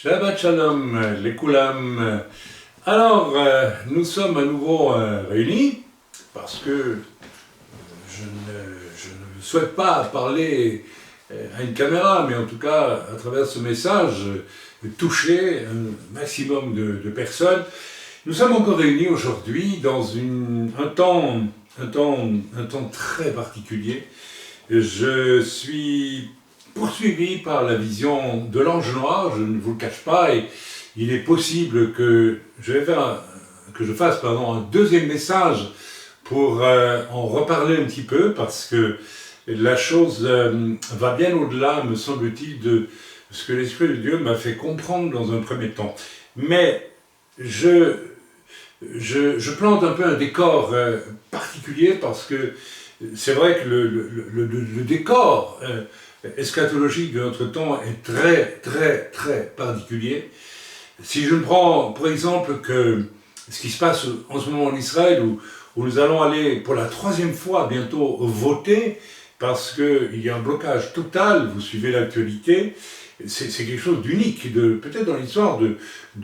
Shabbat Shalom, les Koulam. Alors, nous sommes à nouveau réunis parce que je ne souhaite pas parler à une caméra, mais en tout cas, à travers ce message, toucher un maximum de personnes. Nous sommes encore réunis aujourd'hui dans un temps très particulier. Je suis poursuivi par la vision de l'ange noir, je ne vous le cache pas, et il est possible que je fasse un deuxième message pour en reparler un petit peu, parce que la chose va bien au-delà, me semble-t-il, de ce que l'Esprit de Dieu m'a fait comprendre dans un premier temps. Mais je plante un peu un décor particulier, parce que c'est vrai que le décor eschatologique de notre temps est très particulier. Si je ne prends pour exemple que ce qui se passe en ce moment en Israël, où nous allons aller pour la troisième fois bientôt voter, parce qu'il y a un blocage total, vous suivez l'actualité, c'est quelque chose d'unique, peut-être dans l'histoire de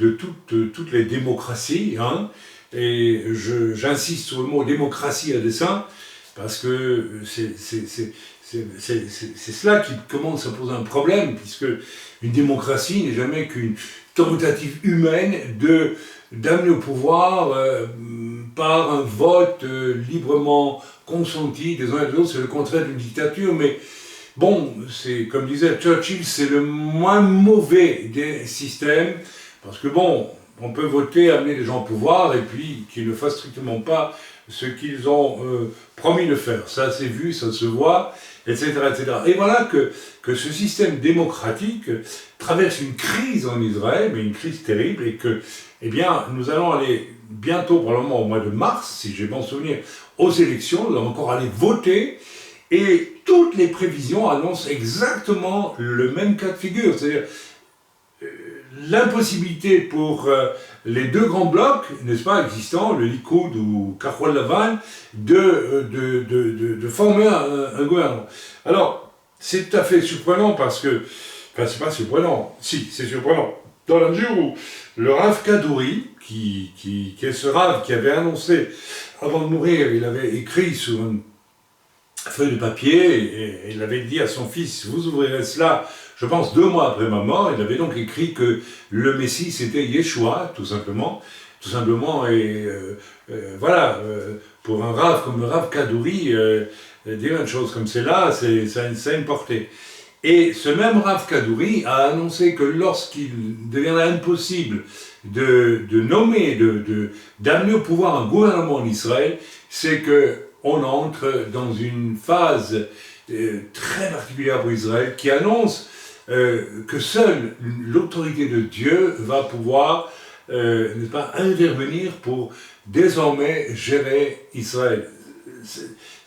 toutes les démocraties, hein, et j'insiste sur le mot démocratie à dessein, parce que c'est cela qui commence à poser un problème, puisque une démocratie n'est jamais qu'une tentative humaine d'amener au pouvoir par un vote librement consenti des uns et des autres. C'est le contraire d'une dictature, mais bon, c'est comme disait Churchill, c'est le moins mauvais des systèmes, parce que bon, on peut voter, amener les gens au pouvoir, et puis qu'ils ne fassent strictement pas ce qu'ils ont promis de faire. Ça c'est vu, ça se voit, etc. Et voilà que ce système démocratique traverse une crise en Israël, mais une crise terrible, et que, eh bien, nous allons aller bientôt, probablement au mois de mars, si j'ai bon souvenir, aux élections, nous allons encore aller voter, et toutes les prévisions annoncent exactement le même cas de figure, c'est-à-dire l'impossibilité pour les deux grands blocs, n'est-ce pas, existants, le Likoud ou Kahol Lavan, de former un gouvernement. Alors, c'est tout à fait surprenant parce que, enfin, c'est pas surprenant, si, c'est surprenant, dans la mesure où le Rav Kadouri, qui est ce Rav qui avait annoncé, avant de mourir, il avait écrit sur une feuille de papier, et il avait dit à son fils, vous ouvrirez cela, je pense 2 mois après ma mort. Il avait donc écrit que le Messie c'était Yeshua, tout simplement, et voilà, pour un Rav comme le Rav Kadouri, dire une chose comme celle-là, ça a une portée. Et ce même Rav Kadouri a annoncé que lorsqu'il deviendra impossible de nommer, d'amener au pouvoir un gouvernement en Israël, c'est qu'on entre dans une phase très particulière pour Israël, qui annonce que seule l'autorité de Dieu va pouvoir n'est-ce pas, intervenir pour désormais gérer Israël.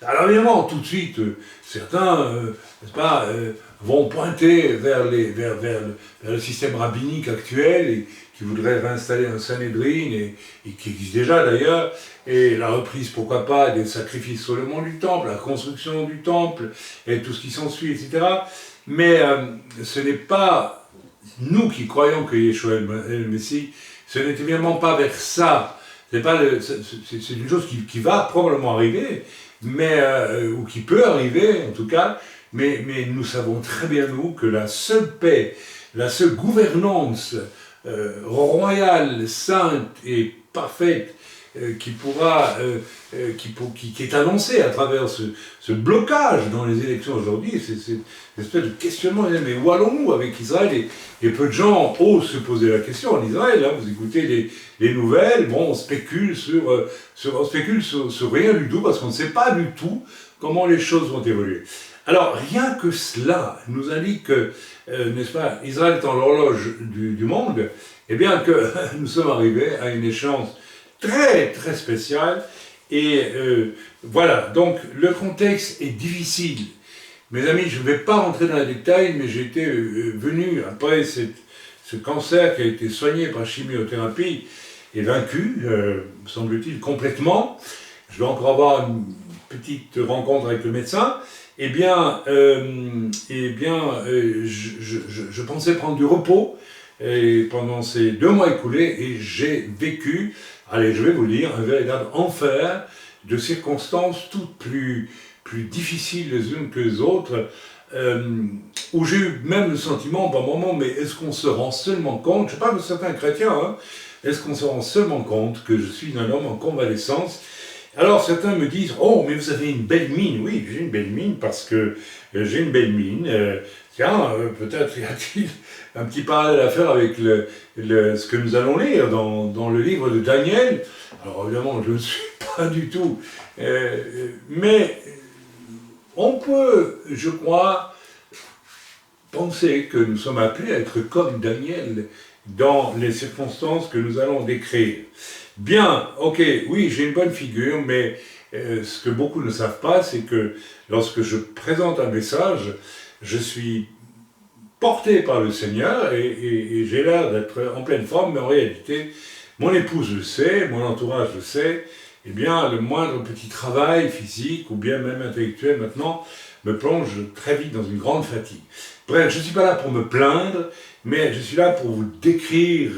Alors évidemment, tout de suite, certains n'est-ce pas, vont pointer vers le système rabbinique actuel, et qui voudrait réinstaller un Sanhédrin, et qui existe déjà d'ailleurs, et la reprise, pourquoi pas, des sacrifices sur le mont du Temple, la construction du Temple, et tout ce qui s'ensuit, etc. Mais ce n'est pas nous qui croyons que Yeshua est le Messie, ce n'est évidemment pas vers ça. C'est une chose qui va probablement arriver, mais, ou qui peut arriver en tout cas, mais nous savons très bien, nous, que la seule paix, la seule gouvernance royale, sainte et parfaite qui est annoncé à travers ce blocage dans les élections aujourd'hui, c'est une espèce de questionnement, mais où allons-nous avec Israël, et peu de gens osent se poser la question en Israël, hein, vous écoutez les nouvelles, bon, on spécule sur rien du tout, parce qu'on ne sait pas du tout comment les choses vont évoluer. Alors, rien que cela nous indique que, n'est-ce pas, Israël étant l'horloge du monde, et bien que nous sommes arrivés à une échéance très spéciale, et voilà, donc le contexte est difficile. Mes amis, je ne vais pas rentrer dans les détails, mais j'étais venu, après ce cancer qui a été soigné par chimiothérapie, et vaincu, semble-t-il, complètement. Je dois encore avoir une petite rencontre avec le médecin. Eh bien, je pensais prendre du repos, et pendant ces 2 mois écoulés, et j'ai vécu, allez, je vais vous le dire, un véritable enfer de circonstances toutes plus difficiles les unes que les autres, où j'ai eu même le sentiment par moment, mais est-ce qu'on se rend seulement compte, je parle de certains chrétiens, hein, est-ce qu'on se rend seulement compte que je suis un homme en convalescence? Alors certains me disent, oh mais vous avez une belle mine, oui j'ai une belle mine parce que j'ai une belle mine, tiens peut-être y a-t-il un petit parallèle à faire avec ce que nous allons lire dans le livre de Daniel. Alors évidemment je ne suis pas du tout, mais on peut, je crois, penser que nous sommes appelés à être comme Daniel dans les circonstances que nous allons décrire. Bien, ok, oui, j'ai une bonne figure, mais ce que beaucoup ne savent pas, c'est que lorsque je présente un message, je suis porté par le Seigneur et j'ai l'air d'être en pleine forme, mais en réalité, mon épouse le sait, mon entourage le sait, eh bien, le moindre petit travail physique ou bien même intellectuel maintenant me plonge très vite dans une grande fatigue. Bref, je ne suis pas là pour me plaindre, mais je suis là pour vous décrire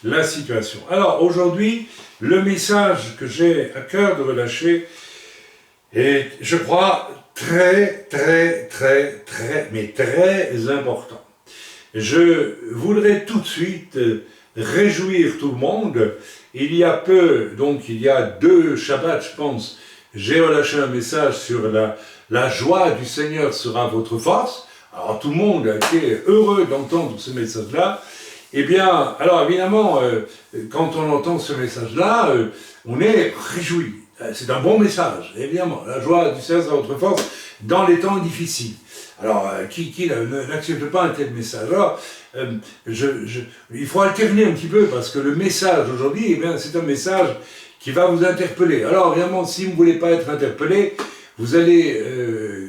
la situation. Alors aujourd'hui, le message que j'ai à cœur de relâcher est, je crois, très important. Je voudrais tout de suite réjouir tout le monde. Il y a peu, donc il y a 2 Shabbats, je pense, j'ai relâché un message sur la joie du Seigneur sera votre force. Alors tout le monde a été heureux d'entendre ce message-là. Eh bien, alors évidemment, quand on entend ce message-là, on est réjoui. C'est un bon message, évidemment. La joie du Seigneur sera votre force dans les temps difficiles. Alors, qui n'accepte pas un tel message? Alors, il faut alterner un petit peu, parce que le message aujourd'hui, eh bien, c'est un message qui va vous interpeller. Alors, évidemment, si vous ne voulez pas être interpellé, vous allez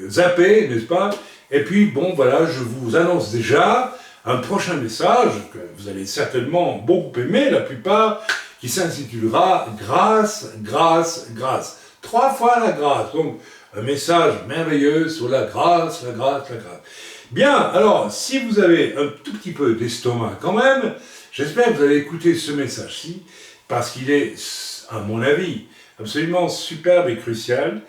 zapper, n'est-ce pas? Et puis, bon, voilà, je vous annonce déjà un prochain message que vous allez certainement beaucoup aimer, la plupart, qui s'intitulera « Grâce, grâce, grâce ». 3 fois la grâce, donc un message merveilleux sur la grâce, la grâce, la grâce. Bien, alors, si vous avez un tout petit peu d'estomac quand même, j'espère que vous allez écouter ce message-ci, parce qu'il est, à mon avis, absolument superbe et crucial,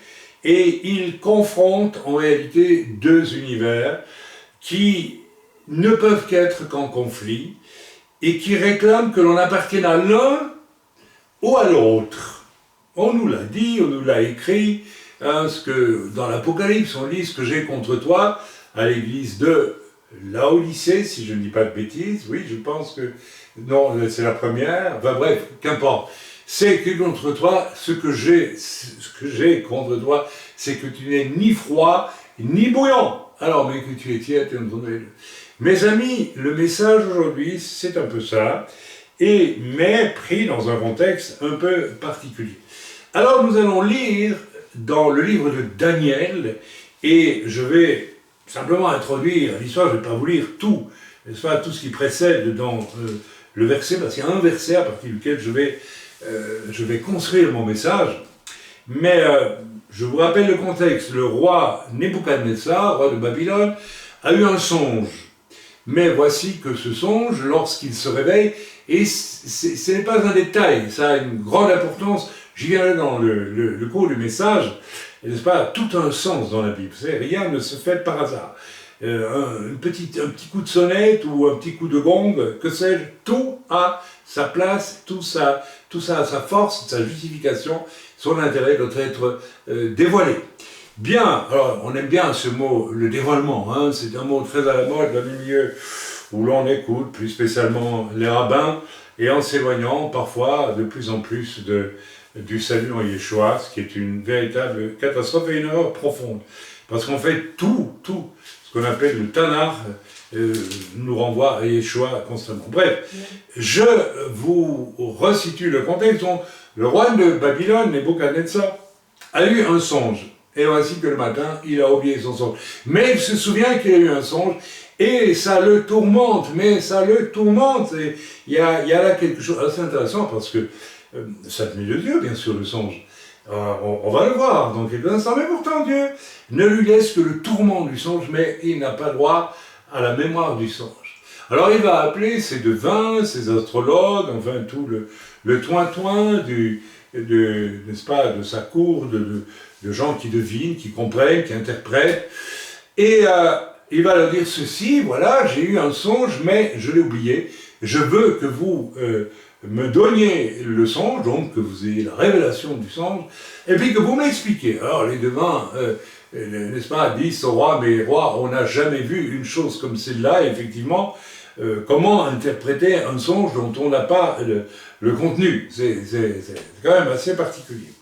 et il confronte en réalité 2 univers qui ne peuvent qu'être qu'en conflit, et qui réclament que l'on appartienne à l'un ou à l'autre. On nous l'a dit, on nous l'a écrit, hein, ce que dans l'Apocalypse on lit ce que j'ai contre toi à l'église de Laodicée, si je ne dis pas de bêtises, oui je pense que, non c'est la première, enfin bref, qu'importe. C'est que contre toi, ce que j'ai contre toi, c'est que tu n'es ni froid, ni bouillant. Alors, mais que tu es tiède, tu es entre les deux. Mes amis, le message aujourd'hui, c'est un peu ça, mais pris dans un contexte un peu particulier. Alors, nous allons lire dans le livre de Daniel, et je vais simplement introduire l'histoire, je ne vais pas vous lire tout, n'est-ce pas, tout ce qui précède dans le verset, parce qu'il y a un verset à partir duquel je vais construire mon message, mais je vous rappelle le contexte. Le roi Nebuchadnezzar, roi de Babylone, a eu un songe. Mais voici que ce songe, lorsqu'il se réveille, et ce n'est pas un détail, ça a une grande importance, j'y viendrai dans le cours du message, n'est-ce pas, tout un sens dans la Bible, rien ne se fait par hasard. Un petit coup de sonnette ou un petit coup de gong, que sais-je, tout a sa place, tout ça a sa force, sa justification, son intérêt doit être dévoilé. Bien, alors on aime bien ce mot, le dévoilement, hein, c'est un mot très à la mode dans le milieu où l'on écoute, plus spécialement les rabbins, et en s'éloignant parfois de plus en plus du salut en Yeshua, ce qui est une véritable catastrophe et une erreur profonde. Parce qu'en fait, tout ce qu'on appelle le Tanakh nous renvoie à Yeshua constamment. Bref, je vous resitue le contexte. Donc, le roi de Babylone, Nebuchadnezzar, a eu un songe. Et voici que le matin, il a oublié son songe. Mais il se souvient qu'il a eu un songe, et ça le tourmente, Et il y a là quelque chose d'assez intéressant, parce que ça venait de Dieu, bien sûr, le songe. On va le voir dans quelques instants, mais pourtant Dieu ne lui laisse que le tourment du songe, mais il n'a pas droit à la mémoire du songe. Alors il va appeler ses devins, ses astrologues, enfin tout le toin-toin n'est-ce pas, de sa cour, de gens qui devinent, qui comprennent, qui interprètent. Et il va leur dire ceci, voilà, j'ai eu un songe, mais je l'ai oublié. Je veux que vous me donniez le songe, donc que vous ayez la révélation du songe, et puis que vous me l'expliquiez. Alors les devins, n'est-ce pas, disent au roi, mais roi, on n'a jamais vu une chose comme celle-là, effectivement, comment interpréter un songe dont on n'a pas le contenu. C'est quand même assez particulier.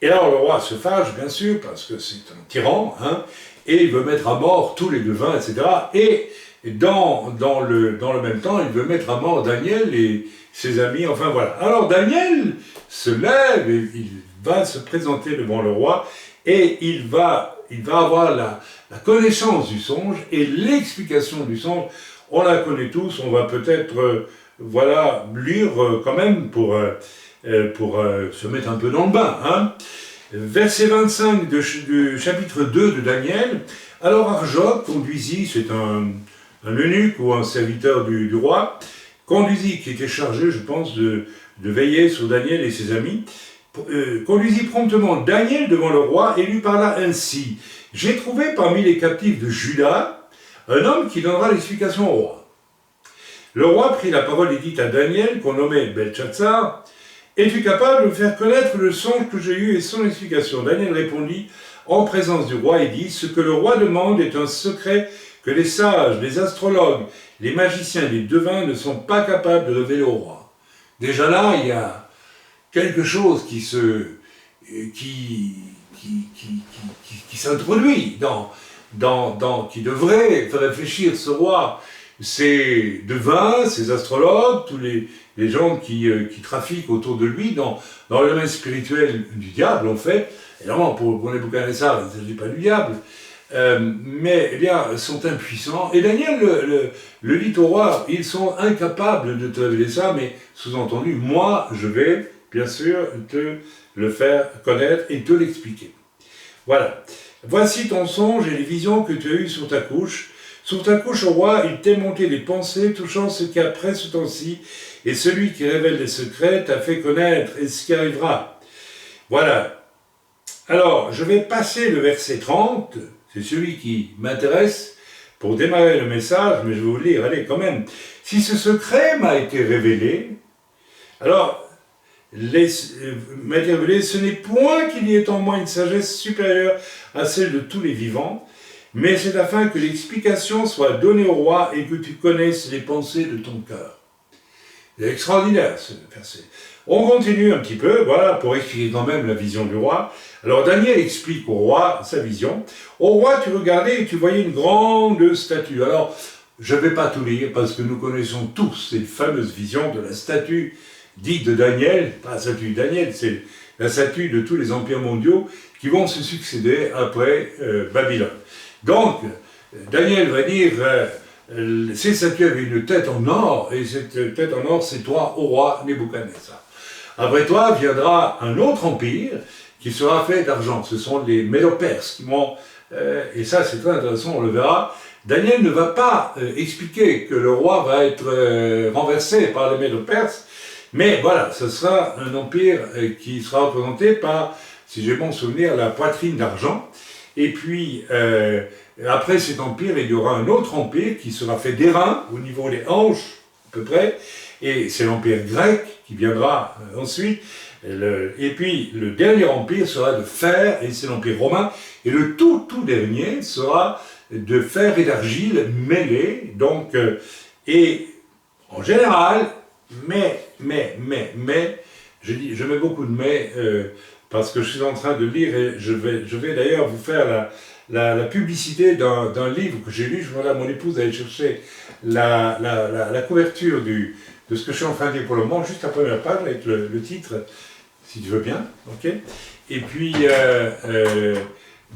Et alors le roi se fâche, bien sûr, parce que c'est un tyran, hein, et il veut mettre à mort tous les devins, etc. Et dans le même temps, il veut mettre à mort Daniel et ses amis, enfin voilà. Alors Daniel se lève et il va se présenter devant le roi, et il va avoir la connaissance du songe et l'explication du songe. On la connaît tous, on va peut-être voilà, lire quand même pour se mettre un peu dans le bain. Hein. Verset 25 du chapitre 2 de Daniel. Alors Arjoc conduisit, c'est un eunuque ou un serviteur du roi, conduisit, qui était chargé, je pense, de veiller sur Daniel et ses amis, conduisit promptement Daniel devant le roi et lui parla ainsi. J'ai trouvé parmi les captifs de Juda un homme qui donnera l'explication au roi. Le roi prit la parole et dit à Daniel, qu'on nommait Belchatsar, es-tu capable de me faire connaître le songe que j'ai eu et son explication? Daniel répondit en présence du roi et dit, ce que le roi demande est un secret que les sages, les astrologues, les magiciens et les devins ne sont pas capables de révéler au roi. Déjà là, il y a quelque chose qui s'introduit qui devrait faire réfléchir ce roi, ces devins, ces astrologues, tous les gens qui trafiquent autour de lui dans le domaine spirituel du diable, en fait. Évidemment, pour Nebuchadnezzar, il ne s'agit pas du diable, mais eh bien, sont impuissants. Et Daniel le dit au roi, ils sont incapables de te révéler ça, mais sous-entendu, moi, je vais, bien sûr, te le faire connaître et te l'expliquer. Voilà. Voici ton songe et les visions que tu as eues sur ta couche. Sur ta couche, au roi, il t'est monté des pensées touchant ce qui après ce temps-ci, et celui qui révèle les secrets t'a fait connaître et ce qui arrivera. Voilà. Alors, je vais passer le verset 30, c'est celui qui m'intéresse pour démarrer le message, mais je vais vous le lire, allez, quand même. Si ce secret m'a été révélé, alors, ce n'est point qu'il y ait en moi une sagesse supérieure à celle de tous les vivants, mais c'est afin que l'explication soit donnée au roi et que tu connaisses les pensées de ton cœur. C'est extraordinaire ce verset. On continue un petit peu, voilà, pour expliquer quand même la vision du roi. Alors Daniel explique au roi sa vision. Au roi, tu regardais et tu voyais une grande statue. Alors, je ne vais pas tout lire parce que nous connaissons tous cette fameuse vision de la statue dite de Daniel, pas la statue de Daniel, c'est la statue de tous les empires mondiaux qui vont se succéder après Babylone. Donc, Daniel va dire, ces statues avaient une tête en or, et cette tête en or, c'est toi, ô roi Nebuchadnezzar. Après toi viendra un autre empire qui sera fait d'argent. Ce sont les Médo-Perses qui vont, et ça c'est très intéressant, on le verra. Daniel ne va pas expliquer que le roi va être renversé par les Médo-Perses, mais voilà, ce sera un empire qui sera représenté par, si j'ai bon souvenir, la poitrine d'argent. Et puis, après cet empire, il y aura un autre empire qui sera fait d'airain, au niveau des hanches, à peu près, et c'est l'empire grec qui viendra ensuite. Et puis, le dernier empire sera de fer, et c'est l'empire romain. Et le tout dernier sera de fer et d'argile mêlés. Donc, et en général, mais, je mets beaucoup de mais, parce que je suis en train de lire, et je vais d'ailleurs vous faire la publicité d'un livre que j'ai lu. Je demande à mon épouse d'aller chercher la couverture de ce que je suis en train de lire pour le moment, juste la première page avec le titre, si tu veux bien, ok. Et puis,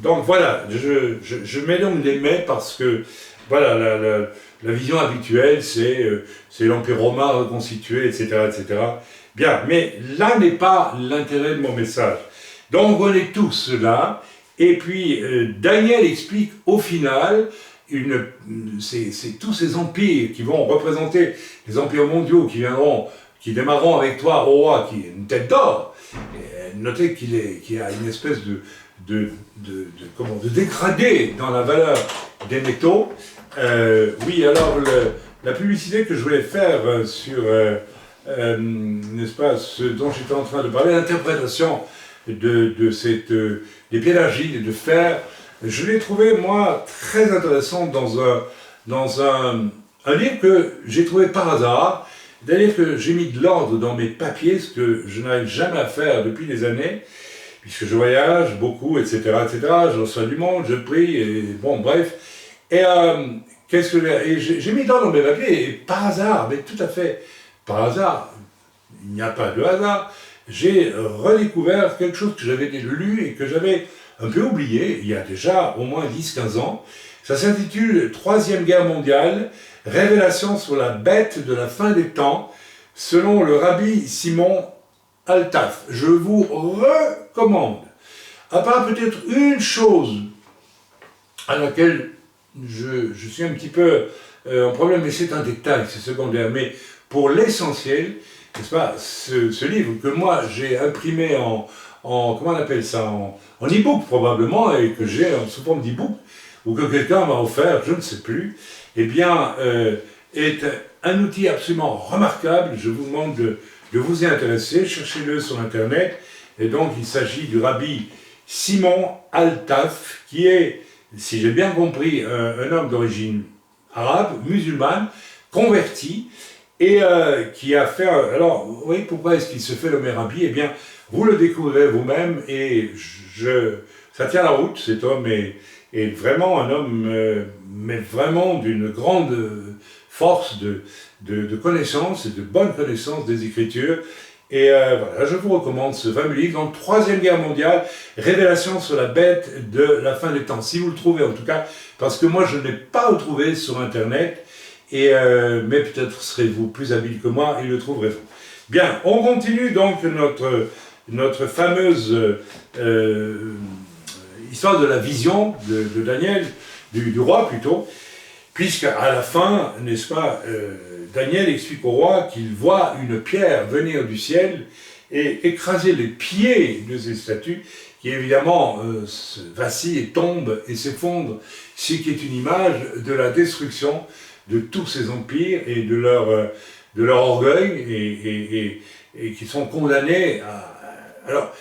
donc voilà, je mets donc des mais parce que, voilà, la vision habituelle, c'est l'Empire romain reconstitué, etc., etc. Bien, mais là n'est pas l'intérêt de mon message. Donc on est tous là, et puis Daniel explique au final c'est tous ces empires qui vont représenter les empires mondiaux qui démarreront avec toi, au roi, qui est une tête d'or. Notez qu'il y a une espèce de dégradé dans la valeur des métaux. Oui, alors la publicité que je voulais faire sur, n'est-ce pas, ce dont j'étais en train de parler, l'interprétation des pieds d'argile et de fer, je l'ai trouvé, moi, très intéressant dans un livre que j'ai trouvé par hasard, c'est-à-dire que j'ai mis de l'ordre dans mes papiers, ce que je n'arrive jamais à faire depuis des années, puisque je voyage beaucoup, etc., je reçois du monde, je prie, et bon, bref. Et j'ai mis de l'ordre dans mes papiers, et par hasard, mais tout à fait par hasard, il n'y a pas de hasard, j'ai redécouvert quelque chose que j'avais lu et que j'avais un peu oublié, il y a déjà au moins 10-15 ans. Ça s'intitule « Troisième Guerre mondiale, révélation sur la bête de la fin des temps », selon le rabbi Simon Altaf. Je vous recommande, à part peut-être une chose à laquelle je suis un petit peu en problème, mais c'est un détail, c'est secondaire, mais pour l'essentiel, n'est-ce pas, ce livre que moi j'ai imprimé en comment on appelle ça, en e-book probablement, et que j'ai sous forme d'e-book, ou que quelqu'un m'a offert, je ne sais plus, eh bien, est un outil absolument remarquable. Je vous demande de vous y intéresser, cherchez-le sur Internet. Et donc, il s'agit du rabbi Simon Altaf, qui est, si j'ai bien compris, un homme d'origine arabe, musulmane, converti, et qui a fait... Alors, vous voyez pourquoi est-ce qu'il se fait nommer rabbi? Eh bien, vous le découvrirez vous-même, et ça tient la route, cet homme est vraiment un homme, mais vraiment d'une grande force de connaissance et de bonne connaissance des Écritures. Et voilà, je vous recommande ce fameux livre, donc Troisième Guerre mondiale, révélation sur la bête de la fin des temps. Si vous le trouvez en tout cas, parce que moi je ne l'ai pas retrouvé sur Internet, mais peut-être serez-vous plus habile que moi et le trouverez-vous. Bien, on continue donc notre fameuse histoire de la vision de Daniel, du roi plutôt, puisqu'à la fin, n'est-ce pas, Daniel explique au roi qu'il voit une pierre venir du ciel et écraser les pieds de ces statues, qui évidemment vacillent et tombent et s'effondrent, ce qui est une image de la destruction de tous ces empires et de leur orgueil, et qui sont condamnés à... Alors,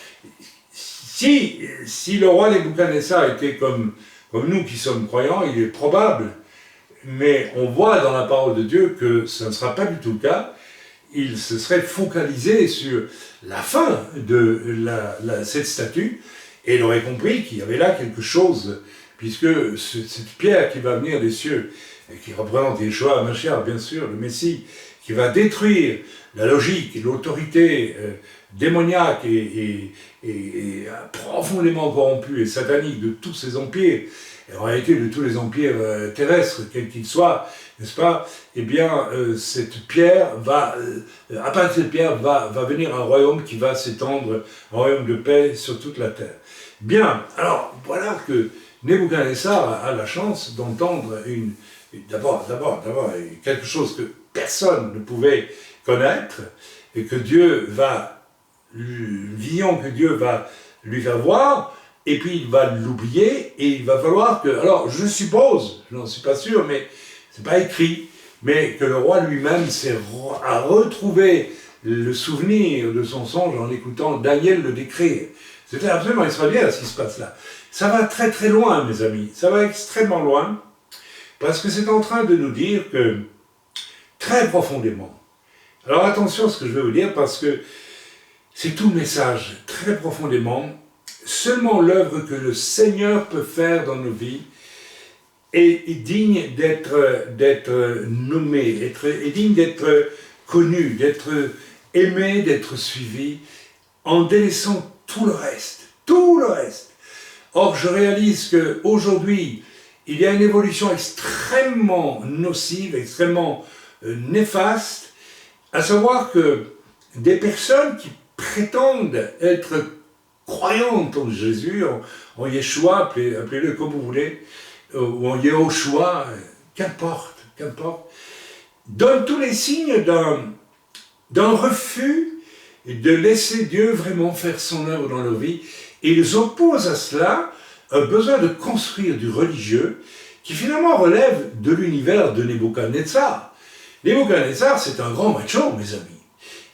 si le roi Nebuchadnezzar était comme nous qui sommes croyants, il est probable, mais on voit dans la parole de Dieu que ce ne sera pas du tout le cas. Il se serait focalisé sur la fin de cette statue, et il aurait compris qu'il y avait là quelque chose, puisque cette pierre qui va venir des cieux, et qui représente Yeshua HaMashiach, bien sûr, le Messie, qui va détruire la logique et l'autorité démoniaque et profondément corrompue et satanique de tous ces empires, et en réalité de tous les empires terrestres, quels qu'ils soient, n'est-ce pas? Eh bien, cette pierre à partir de cette pierre va venir un royaume qui va s'étendre, un royaume de paix sur toute la terre. Bien, alors voilà que Nebuchadnezzar a la chance d'entendre d'abord quelque chose que personne ne pouvait connaître, et que Dieu une vision que Dieu va lui faire voir, et puis il va l'oublier, et il va falloir que, alors je suppose, je n'en suis pas sûr, mais c'est pas écrit, mais que le roi lui-même a retrouvé le souvenir de son songe en écoutant Daniel le décrire. C'était absolument extraordinaire ce qui se passe là. Ça va très très loin, mes amis, ça va extrêmement loin, parce que c'est en train de nous dire que, très profondément, alors attention à ce que je vais vous dire, parce que c'est tout le message, très profondément, seulement l'œuvre que le Seigneur peut faire dans nos vies est digne d'être nommé, est digne d'être connu, d'être aimé, d'être suivi, en délaissant tout le reste, tout le reste. Or, je réalise qu'aujourd'hui, il y a une évolution extrêmement nocive, extrêmement néfaste, à savoir que des personnes qui prétendent être croyantes en Jésus, en Yeshua, appelez-le comme vous voulez, ou en Yehoshua, qu'importe, donne tous les signes d'un refus de laisser Dieu vraiment faire son œuvre dans leur vie. Et ils opposent à cela un besoin de construire du religieux qui finalement relève de l'univers de Nebuchadnezzar. Nebuchadnezzar, c'est un grand macho, mes amis.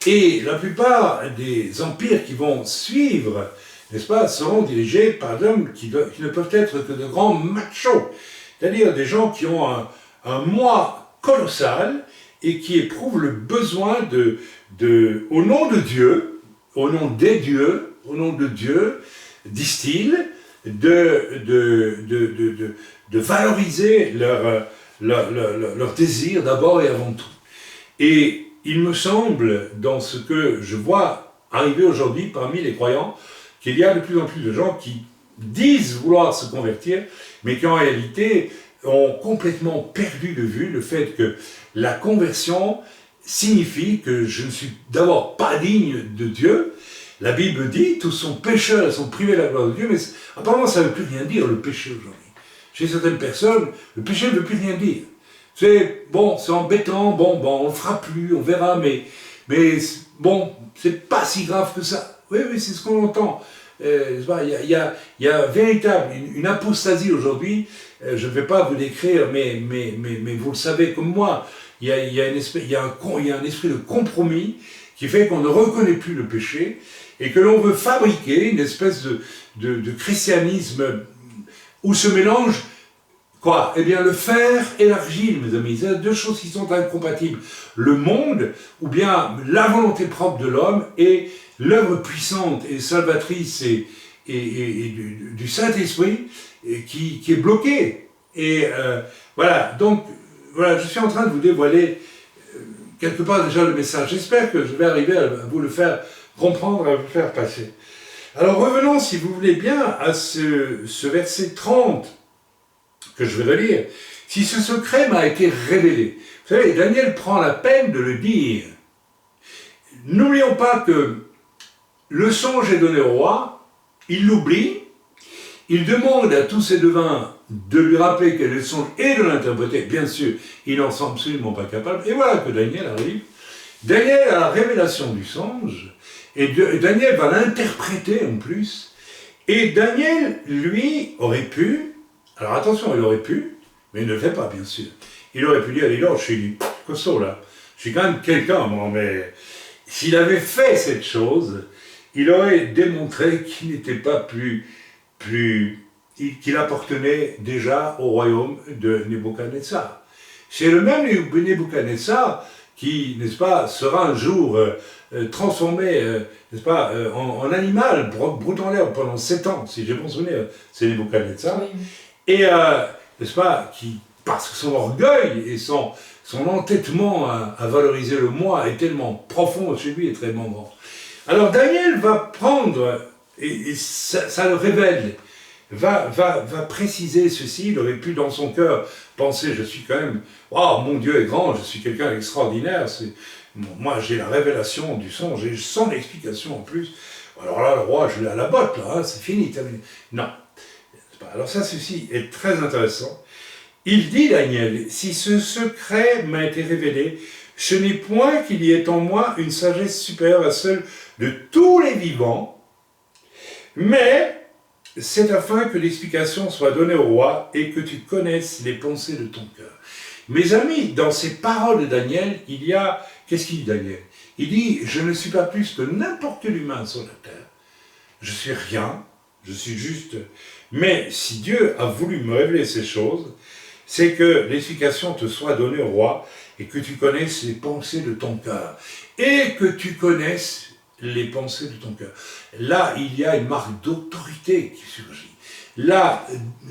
Et la plupart des empires qui vont suivre, n'est-ce pas, seront dirigés par d'hommes qui ne peuvent être que de grands machos. C'est-à-dire des gens qui ont un moi colossal et qui éprouvent le besoin au nom de Dieu, au nom des dieux, au nom de Dieu, disent-ils, de valoriser leur désir d'abord et avant tout. Et il me semble, dans ce que je vois arriver aujourd'hui parmi les croyants, qu'il y a de plus en plus de gens qui disent vouloir se convertir, mais qui en réalité ont complètement perdu de vue le fait que la conversion signifie que je ne suis d'abord pas digne de Dieu. La Bible dit, tous sont pécheurs et sont privés de la gloire de Dieu, mais apparemment ça ne veut plus rien dire le péché aujourd'hui. Chez certaines personnes, le péché ne veut plus rien dire. C'est bon, c'est embêtant, bon, on ne fera plus, on verra, mais bon, c'est pas si grave que ça. Oui, c'est ce qu'on entend. Il y a véritable, une apostasie aujourd'hui. Je ne vais pas vous décrire, mais vous le savez comme moi. Il y a un esprit de compromis qui fait qu'on ne reconnaît plus le péché et que l'on veut fabriquer une espèce de christianisme où se mélange quoi? Eh bien, le fer et l'argile, mes amis, c'est deux choses qui sont incompatibles. Le monde, ou bien la volonté propre de l'homme, et l'œuvre puissante et salvatrice et du Saint-Esprit qui est bloquée. Et voilà, donc, voilà, je suis en train de vous dévoiler quelque part déjà le message. J'espère que je vais arriver à vous le faire comprendre, à vous le faire passer. Alors revenons, si vous voulez bien, à ce verset 30, que je vais relire. Si ce secret m'a été révélé. Vous savez, Daniel prend la peine de le dire. N'oublions pas que le songe est donné au roi, il l'oublie, il demande à tous ses devins de lui rappeler quel est le songe et de l'interpréter. Bien sûr, ils n'en sont absolument pas capables. Et voilà que Daniel arrive. Daniel a la révélation du songe, et Daniel va l'interpréter en plus. Et Daniel, lui, aurait pu, alors attention, il aurait pu, mais il ne le fait pas, bien sûr. Il aurait pu dire, allez là, je suis costaud là, je suis quand même quelqu'un, moi, mais s'il avait fait cette chose, il aurait démontré qu'il n'était pas qu'il appartenait déjà au royaume de Nebuchadnezzar. C'est le même Nebuchadnezzar qui, n'est-ce pas, sera un jour transformé, n'est-ce pas, en animal, broutant l'air pendant 7 ans, si j'ai bon souvenir, c'est Nebuchadnezzar. Oui. Et, n'est-ce pas, qui, parce que son orgueil et son entêtement à valoriser le moi est tellement profond chez lui et tellement grand. Alors Daniel va prendre, et ça le révèle, va préciser ceci. Il aurait pu dans son cœur penser, je suis quand même, oh mon Dieu est grand, je suis quelqu'un d'extraordinaire, moi j'ai la révélation du son, j'ai son explication en plus. Alors là, le roi, je l'ai à la botte, là, hein, c'est fini, terminé. Non. Alors ça, ceci est très intéressant. Il dit, Daniel, si ce secret m'a été révélé, ce n'est point qu'il y ait en moi une sagesse supérieure à celle de tous les vivants, mais c'est afin que l'explication soit donnée au roi et que tu connaisses les pensées de ton cœur. Mes amis, dans ces paroles de Daniel, il y a... Qu'est-ce qu'il dit, Daniel? Il dit, je ne suis pas plus que n'importe quel humain sur la terre. Je suis rien, je suis juste... Mais si Dieu a voulu me révéler ces choses, c'est que l'explication te soit donnée au roi et que tu connaisses les pensées de ton cœur. Et que tu connaisses les pensées de ton cœur. Là, il y a une marque d'autorité qui surgit. Là,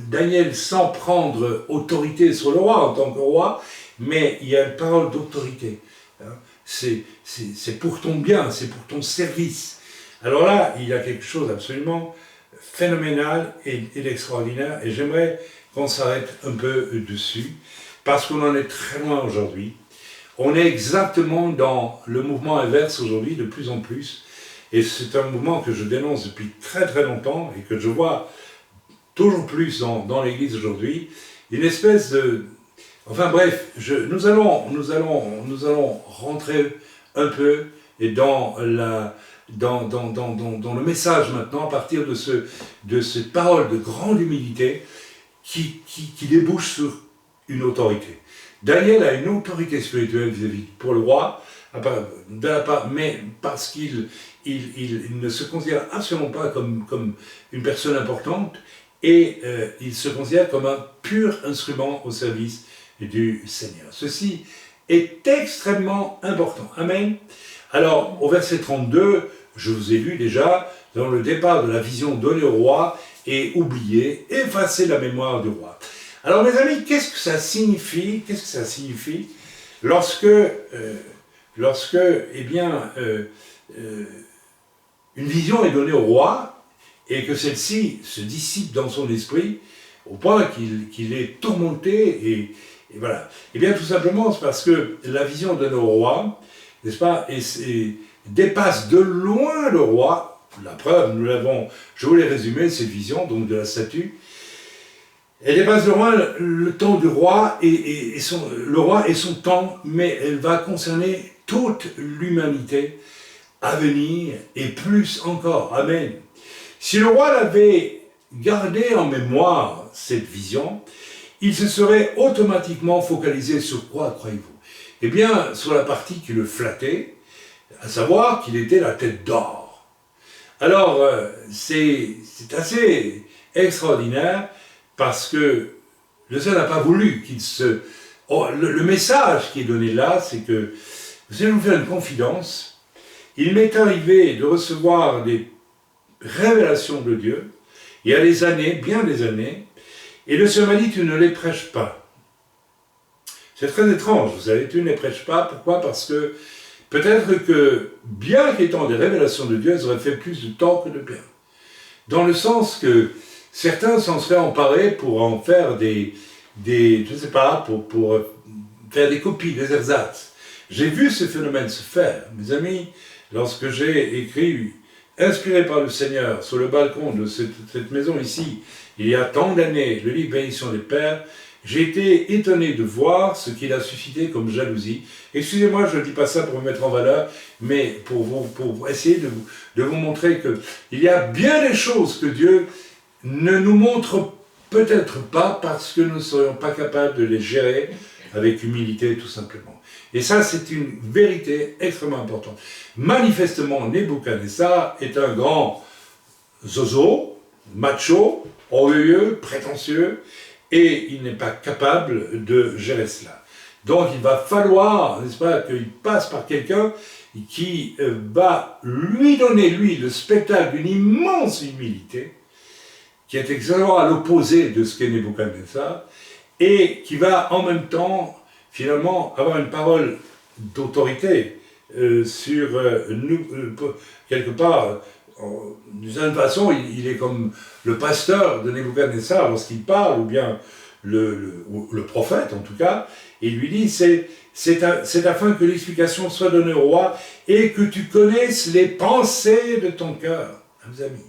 Daniel, sans prendre autorité sur le roi en tant que roi, mais il y a une parole d'autorité. C'est pour ton bien, c'est pour ton service. Alors là, il y a quelque chose absolument phénoménal et d'extraordinaire, et j'aimerais qu'on s'arrête un peu dessus, parce qu'on en est très loin aujourd'hui. On est exactement dans le mouvement inverse aujourd'hui, de plus en plus, et c'est un mouvement que je dénonce depuis très très longtemps, et que je vois toujours plus dans l'Église aujourd'hui, une espèce de... Enfin bref, nous allons rentrer un peu dans le message maintenant, à partir de cette parole de grande humilité qui débouche sur une autorité. Daniel a une autorité spirituelle vis-à-vis pour le roi, mais parce qu'il ne se considère absolument pas comme une personne importante, et il se considère comme un pur instrument au service du Seigneur. Ceci est extrêmement important. Amen. Alors, au verset 32, je vous ai lu déjà, dans le départ de la vision donnée au roi, et oublier, effacer la mémoire du roi. Alors, mes amis, qu'est-ce que ça signifie? Qu'est-ce que ça signifie lorsque une vision est donnée au roi, et que celle-ci se dissipe dans son esprit, au point qu'il est tourmenté, et voilà. Eh bien, tout simplement, c'est parce que la vision donnée au roi, n'est-ce pas, et dépasse de loin le roi. La preuve, nous l'avons, je vous l'ai résumé, cette vision, donc de la statue. Elle dépasse de loin le temps du roi, le roi et son temps, mais elle va concerner toute l'humanité à venir, et plus encore. Amen. Si le roi l'avait gardé en mémoire, cette vision, il se serait automatiquement focalisé sur quoi, croyez-vous? Eh bien, sur la partie qui le flattait, à savoir qu'il était la tête d'or. Alors, c'est assez extraordinaire, parce que le Seigneur n'a pas voulu qu'il se... Oh, le message qui est donné là, c'est que, je vais vous faire une confidence, il m'est arrivé de recevoir des révélations de Dieu, il y a des années, bien des années, et le Seigneur m'a dit, tu ne les prêches pas. C'est très étrange, vous savez, tu ne les prêches pas. Pourquoi? Parce que peut-être que, bien qu'étant des révélations de Dieu, elles auraient fait plus de tort que de bien. Dans le sens que certains s'en seraient emparés pour en faire je ne sais pas, pour faire des copies, des ersatz. J'ai vu ce phénomène se faire, mes amis, lorsque j'ai écrit, inspiré par le Seigneur, sur le balcon de cette maison ici, il y a tant d'années, le livre Bénédiction des Pères, j'ai été étonné de voir ce qu'il a suscité comme jalousie. Excusez-moi, je ne dis pas ça pour me mettre en valeur, mais pour essayer de vous montrer qu'il y a bien des choses que Dieu ne nous montre peut-être pas parce que nous ne serions pas capables de les gérer avec humilité, tout simplement. Et ça, c'est une vérité extrêmement importante. Manifestement, Nebuchadnezzar est un grand zozo, macho, orgueilleux, prétentieux, et il n'est pas capable de gérer cela. Donc il va falloir, n'est-ce pas, qu'il passe par quelqu'un qui va lui donner, lui, le spectacle d'une immense humilité, qui est exactement à l'opposé de ce qu'est Nebuchadnezzar, et qui va en même temps, finalement, avoir une parole d'autorité sur nous, quelque part. D'une certaine façon, il est comme le pasteur de Nebuchadnezzar lorsqu'il parle, ou bien le prophète en tout cas, et il lui dit, c'est afin que l'explication soit donnée au roi, et que tu connaisses les pensées de ton cœur, mes amis.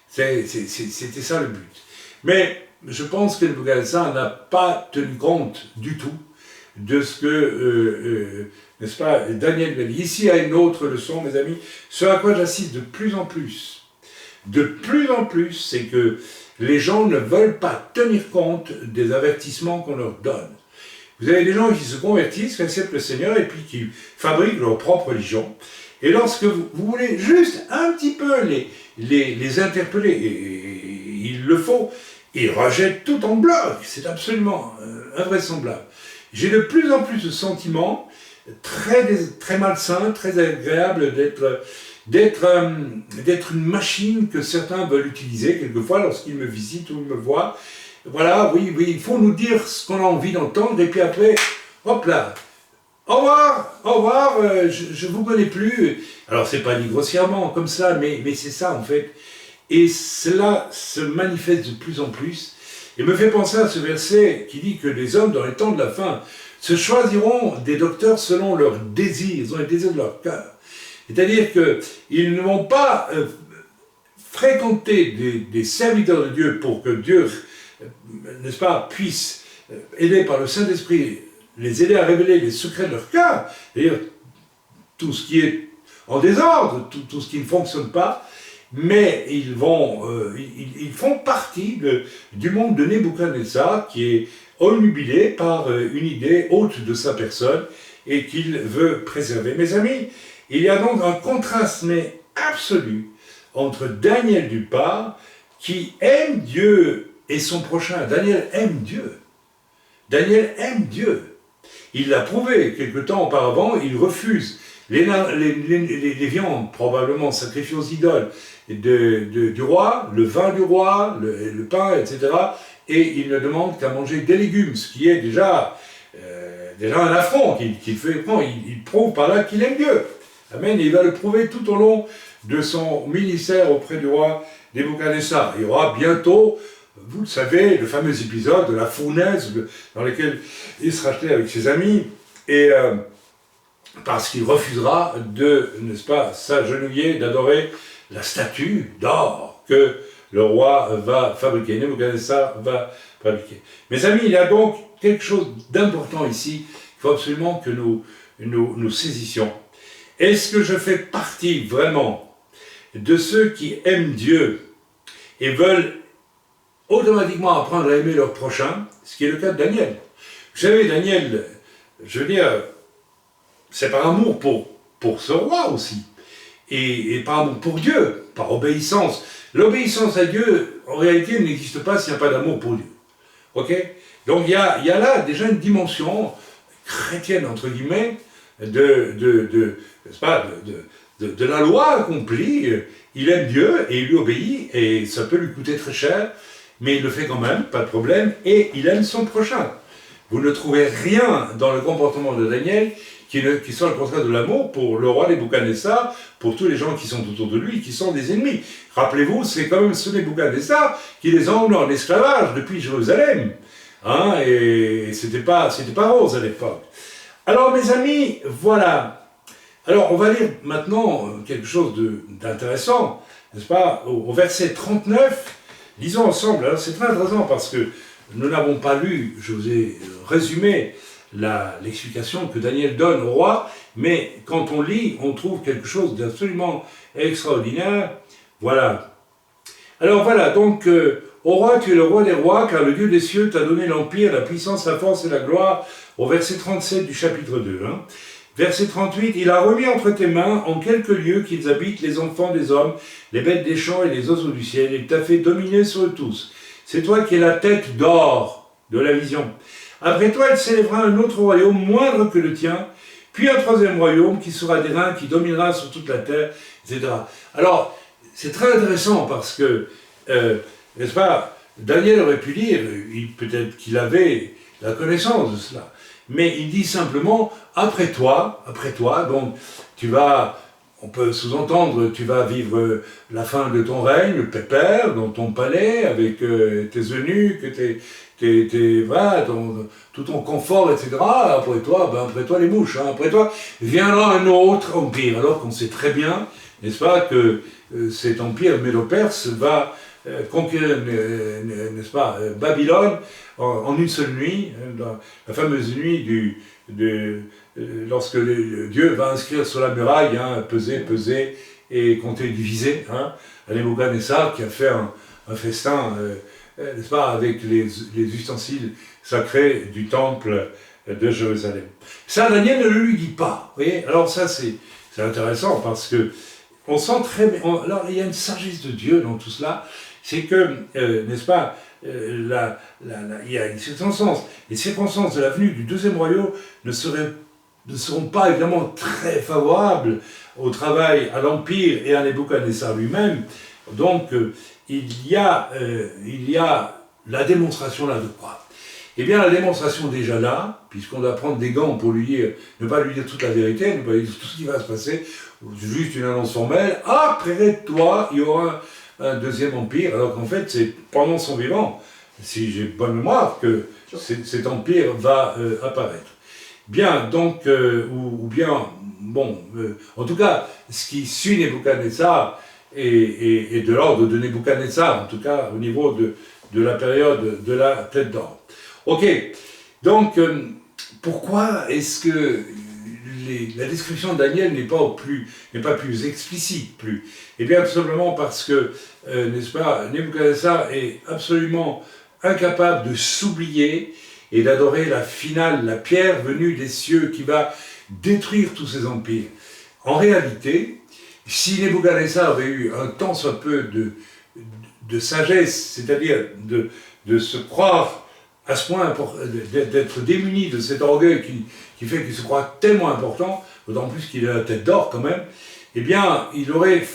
C'était ça le but. Mais je pense que Nebuchadnezzar n'a pas tenu compte du tout de ce que, n'est-ce pas, Daniel m'a dit. Ici, il y a une autre leçon, mes amis, ce à quoi j'assiste de plus en plus, c'est que les gens ne veulent pas tenir compte des avertissements qu'on leur donne. Vous avez des gens qui se convertissent, qui acceptent le Seigneur, et puis qui fabriquent leur propre religion. Et lorsque vous voulez juste un petit peu les interpeller, et il le faut, ils rejettent tout en bloc. C'est absolument invraisemblable. J'ai de plus en plus de sentiments très malsains, très agréables d'être une machine que certains veulent utiliser quelquefois lorsqu'ils me visitent ou me voient. Voilà, oui, il faut nous dire ce qu'on a envie d'entendre, et puis après, hop là, au revoir, je ne vous connais plus. Alors, c'est pas dit grossièrement comme ça, mais c'est ça en fait. Et cela se manifeste de plus en plus, et me fait penser à ce verset qui dit que les hommes, dans les temps de la fin, se choisiront des docteurs selon leurs désirs, ils ont les désirs de leur cœur. C'est-à-dire qu'ils ne vont pas fréquenter des serviteurs de Dieu pour que Dieu, n'est-ce pas, puisse aidés par le Saint-Esprit, les aider à révéler les secrets de leur cœur, c'est-à-dire tout ce qui est en désordre, tout ce qui ne fonctionne pas, mais ils font partie du monde de Nebuchadnezzar qui est omnubilé par une idée haute de sa personne et qu'il veut préserver. Mes amis, il y a donc un contraste mais absolu entre Daniel d'une part, qui aime Dieu et son prochain. Daniel aime Dieu. Daniel aime Dieu. Il l'a prouvé quelque temps auparavant, il refuse les viandes probablement sacrifiées aux idoles du roi, le vin du roi, le pain, etc. Et il ne demande qu'à manger des légumes, ce qui est déjà un affront qu'il fait. Il prouve par là qu'il aime Dieu. Amen. Et il va le prouver tout au long de son ministère auprès du roi Nebuchadnezzar. Il y aura bientôt, vous le savez, le fameux épisode de la fournaise dans lequel il sera jeté avec ses amis, et parce qu'il refusera de, n'est-ce pas, s'agenouiller, d'adorer la statue d'or que le roi va fabriquer, Nebuchadnezzar va fabriquer. Mes amis, il y a donc quelque chose d'important ici, il faut absolument que nous saisissions. Est-ce que je fais partie vraiment de ceux qui aiment Dieu et veulent automatiquement apprendre à aimer leur prochain, ce qui est le cas de Daniel. Vous savez, Daniel, je veux dire, c'est par amour pour ce roi aussi, et par amour pour Dieu, par obéissance. L'obéissance à Dieu, en réalité, n'existe pas s'il n'y a pas d'amour pour Dieu. Ok? Donc il y a là déjà une dimension chrétienne, entre guillemets, n'est-ce pas, de la loi accomplie. Il aime Dieu et il lui obéit, et ça peut lui coûter très cher, mais il le fait quand même, pas de problème, et il aime son prochain. Vous ne trouvez rien dans le comportement de Daniel qui soit le contraire de l'amour pour le roi Nebuchadnezzar, pour tous les gens qui sont autour de lui, qui sont des ennemis. Rappelez-vous, c'est quand même ce Nebuchadnezzar qui les a emmenés en esclavage depuis Jérusalem. Hein, et c'était pas rose à l'époque. Alors mes amis, voilà. Alors on va lire maintenant quelque chose d'intéressant, n'est-ce pas, au verset 39. Lisons ensemble, alors c'est très intéressant parce que nous n'avons pas lu, je vous ai résumé l'explication que Daniel donne au roi, mais quand on lit, on trouve quelque chose d'absolument extraordinaire. Voilà. Alors voilà, donc, ô roi, tu es le roi des rois, car le Dieu des cieux t'a donné l'empire, la puissance, la force et la gloire, au verset 37 du chapitre 2. Hein. Verset 38, il a remis entre tes mains en quelques lieux qu'ils habitent les enfants des hommes, les bêtes des champs et les oiseaux du ciel, et il t'a fait dominer sur eux tous. C'est toi qui es la tête d'or de la vision. Après toi, il s'élèvera un autre royaume moindre que le tien, puis un troisième royaume qui sera d'airain, qui dominera sur toute la terre, etc. Alors, c'est très intéressant parce que, n'est-ce pas, Daniel aurait pu dire, peut-être qu'il avait la connaissance de cela, mais il dit simplement, après toi, donc tu vas, on peut sous-entendre, tu vas vivre la fin de ton règne, le pépère, dans ton palais, avec tes eunuques, voilà, tout ton confort, etc. Après toi les mouches, hein. Après toi viendra un autre empire, alors qu'on sait très bien, n'est-ce pas, que cet empire médo-perse va conquérir, n'est-ce pas, Babylone en une seule nuit, la fameuse nuit lorsque Dieu va inscrire sur la muraille, hein, peser et compter diviser, hein, à Nebuchadnezzar qui a fait un festin, n'est-ce pas, avec les ustensiles sacrés du temple de Jérusalem. Ça, Daniel ne le lui dit pas. Vous voyez, alors ça, c'est intéressant parce que on sent très bien. Alors, il y a une sagesse de Dieu dans tout cela. C'est que, n'est-ce pas, il y a une circonstance. Les circonstances de la venue du deuxième royaume ne seront pas évidemment très favorables au travail, à l'Empire et à Nebuchadnezzar lui-même. Donc, il y a la démonstration là de quoi? Eh bien, la démonstration déjà là, puisqu'on doit prendre des gants pour lui dire, ne pas lui dire toute la vérité, ne pas lui dire tout ce qui va se passer, juste une annonce formelle, après toi, il y aura un deuxième empire, alors qu'en fait, c'est pendant son vivant, si j'ai bonne mémoire, que cet empire va apparaître. Bien, donc, ou bien, bon, en tout cas, ce qui suit Nebuchadnezzar est de l'ordre de Nebuchadnezzar, en tout cas, au niveau de la période de la tête d'or. Ok, donc pourquoi est-ce que la description de Daniel n'est pas plus explicite plus? Eh bien, tout simplement parce que, n'est-ce pas, Nebuchadnezzar est absolument incapable de s'oublier et d'adorer la finale, la pierre venue des cieux qui va détruire tous ces empires. En réalité, si Nebuchadnezzar avait eu un tant soit peu de sagesse, c'est-à-dire de se croire à ce point d'être démuni de cet orgueil qui fait qu'il se croit tellement important, d'autant plus qu'il a la tête d'or quand même, eh bien, il aurait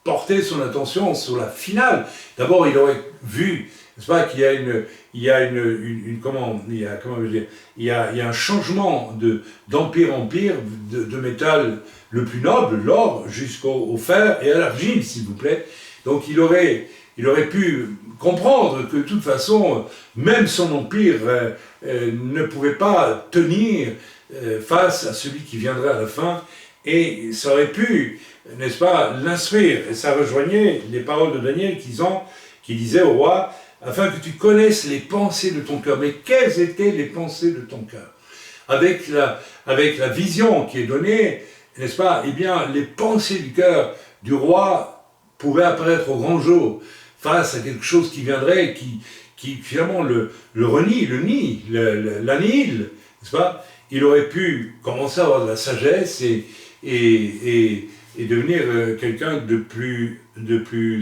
porté son attention sur la finale. D'abord, il aurait vu, n'est-ce pas, qu'il y a il y a un changement d'empire en empire, de métal le plus noble, l'or, jusqu'au fer et à l'argile, s'il vous plaît. Donc il aurait pu comprendre que de toute façon, même son empire ne pouvait pas tenir face à celui qui viendrait à la fin, et ça aurait pu, n'est-ce pas, l'instruire. Et ça rejoignait les paroles de Daniel qui disait au roi, afin que tu connaisses les pensées de ton cœur. Mais quelles étaient les pensées de ton cœur? Avec la vision qui est donnée, n'est-ce pas, eh bien, les pensées du cœur du roi pourraient apparaître au grand jour, face à quelque chose qui viendrait, qui finalement le renie, le nie, l'annihile, n'est-ce pas? Il aurait pu commencer à avoir de la sagesse et devenir quelqu'un de plus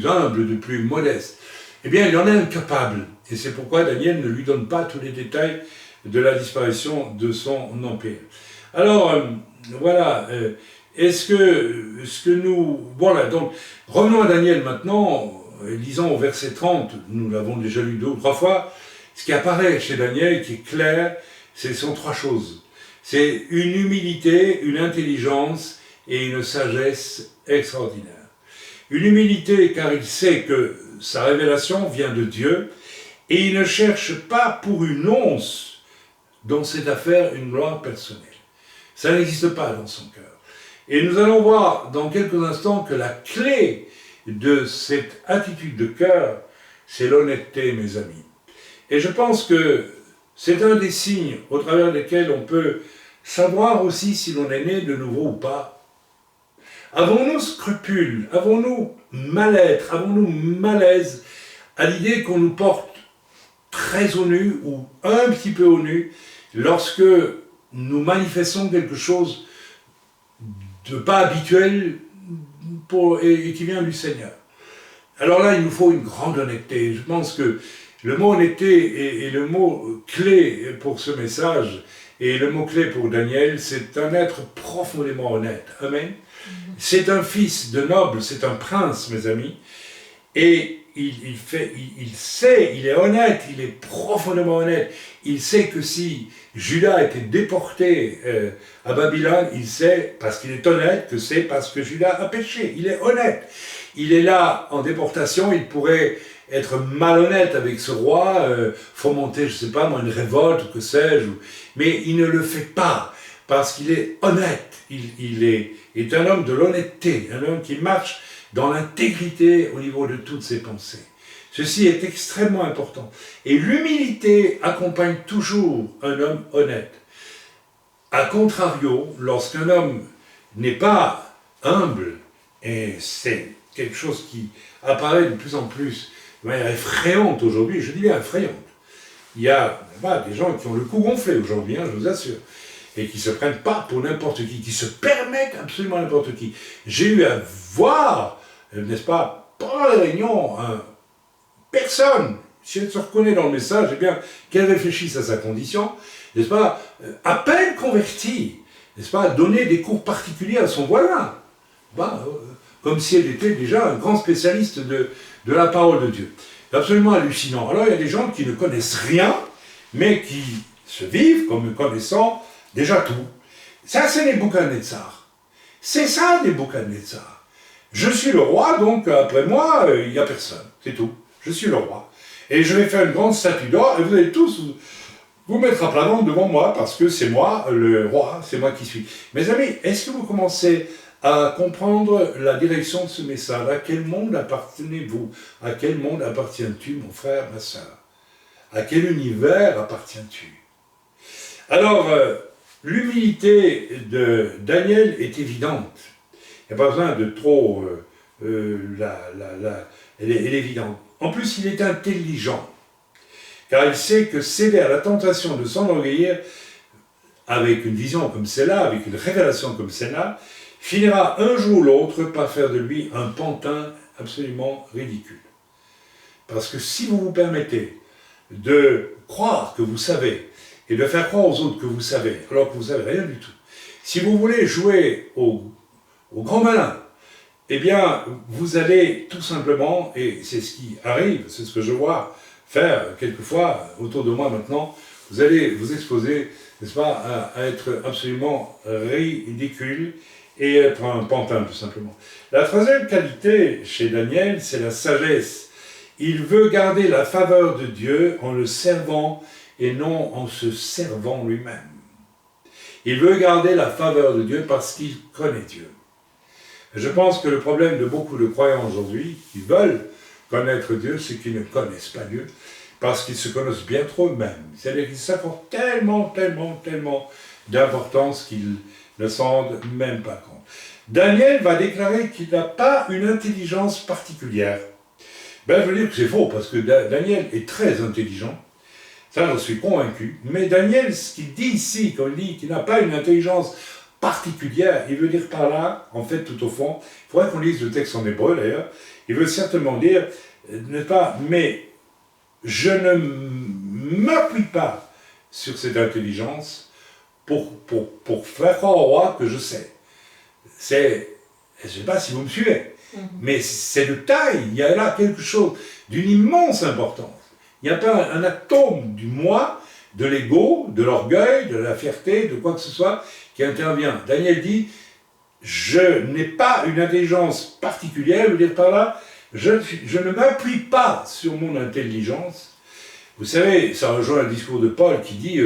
humble, de plus modeste. Eh bien, il en est incapable. Et c'est pourquoi Daniel ne lui donne pas tous les détails de la disparition de son empire. Alors, voilà, est-ce que nous... Voilà, donc, revenons à Daniel maintenant, lisons au verset 30, nous l'avons déjà lu 2 ou 3 fois, ce qui apparaît chez Daniel, qui est clair, ce sont 3 choses. C'est une humilité, une intelligence et une sagesse extraordinaire. Une humilité car il sait que sa révélation vient de Dieu et il ne cherche pas pour une once dans cette affaire une gloire personnelle. Ça n'existe pas dans son cœur. Et nous allons voir dans quelques instants que la clé de cette attitude de cœur, c'est l'honnêteté, mes amis. Et je pense que c'est un des signes au travers desquels on peut savoir aussi si l'on est né de nouveau ou pas. Avons-nous scrupules, avons-nous mal-être, avons-nous malaise à l'idée qu'on nous porte très au nu ou un petit peu au nu lorsque nous manifestons quelque chose de pas habituel et qui vient du Seigneur. Alors là, il nous faut une grande honnêteté. Je pense que le mot honnêteté est le mot clé pour ce message, et le mot clé pour Daniel, c'est un être profondément honnête. Amen. C'est un fils de noble, c'est un prince, mes amis, et il sait, il est honnête, il est profondément honnête. Il sait que si Juda était déporté à Babylone, il sait, parce qu'il est honnête, que c'est parce que Juda a péché. Il est honnête. Il est là en déportation, il pourrait être malhonnête avec ce roi, fomenter, je ne sais pas moi, une révolte ou que sais-je, mais il ne le fait pas, parce qu'il est honnête. Il est un homme de l'honnêteté, un homme qui marche dans l'intégrité au niveau de toutes ses pensées. Ceci est extrêmement important. Et l'humilité accompagne toujours un homme honnête. A contrario, lorsqu'un homme n'est pas humble, et c'est quelque chose qui apparaît de plus en plus de manière effrayante aujourd'hui, je dis bien effrayante. Il y a des gens qui ont le cou gonflé aujourd'hui, je vous assure, et qui ne se prennent pas pour n'importe qui se permettent absolument n'importe qui. J'ai eu à voir, n'est-ce pas, pendant la réunion, personne, si elle se reconnaît dans le message, eh bien, qu'elle réfléchisse à sa condition, n'est-ce pas, à peine convertie, n'est-ce pas, donner des cours particuliers à son voisin, comme si elle était déjà un grand spécialiste de la parole de Dieu. C'est absolument hallucinant. Alors il y a des gens qui ne connaissent rien, mais qui se vivent comme connaissant déjà tout. Ça, c'est Nebuchadnezzar. C'est ça, Nebuchadnezzar. Je suis le roi, donc après moi, il n'y a personne. C'est tout. Je suis le roi. Et je vais faire une grande statue d'or, et vous allez tous vous mettre à plat ventre devant moi, parce que c'est moi, le roi, c'est moi qui suis. Mes amis, est-ce que vous commencez à comprendre la direction de ce message? À quel monde appartenez-vous? À quel monde appartiens-tu, mon frère, ma sœur? À quel univers appartiens-tu? Alors, l'humilité de Daniel est évidente. Il n'y a pas besoin de trop... elle est évidente. En plus, il est intelligent, car il sait que céder à la tentation de s'enorgueillir avec une vision comme celle-là, avec une révélation comme celle-là, finira un jour ou l'autre par faire de lui un pantin absolument ridicule. Parce que si vous vous permettez de croire que vous savez, et de faire croire aux autres que vous savez, alors que vous ne savez rien du tout, si vous voulez jouer au grand malin, eh bien, vous allez tout simplement, et c'est ce qui arrive, c'est ce que je vois faire quelquefois autour de moi maintenant, vous allez vous exposer, n'est-ce pas, à être absolument ridicule et être un pantin, tout simplement. La troisième qualité chez Daniel, c'est la sagesse. Il veut garder la faveur de Dieu en le servant et non en se servant lui-même. Il veut garder la faveur de Dieu parce qu'il connaît Dieu. Je pense que le problème de beaucoup de croyants aujourd'hui, qui veulent connaître Dieu, c'est qu'ils ne connaissent pas Dieu, parce qu'ils se connaissent bien trop eux-mêmes. C'est-à-dire qu'ils s'accordent tellement d'importance qu'ils ne s'en rendent même pas compte. Daniel va déclarer qu'il n'a pas une intelligence particulière. Ben, je veux dire que c'est faux, parce que Daniel est très intelligent, ça j'en suis convaincu, mais Daniel, ce qu'il dit ici, quand il dit qu'il n'a pas une intelligence particulière, il veut dire par là, en fait, tout au fond, il faudrait qu'on lise le texte en hébreu d'ailleurs, il veut certainement dire, n'est-ce pas, mais je ne m'appuie pas sur cette intelligence pour faire croire au roi que je sais. C'est, je ne sais pas si vous me suivez, mais c'est de taille, il y a là quelque chose d'une immense importance. Il n'y a pas un atome du moi, de l'ego, de l'orgueil, de la fierté, de quoi que ce soit, qui intervient. Daniel dit, je n'ai pas une intelligence particulière, je veux dire par là, je ne m'appuie pas sur mon intelligence. Vous savez, ça rejoint le discours de Paul qui dit,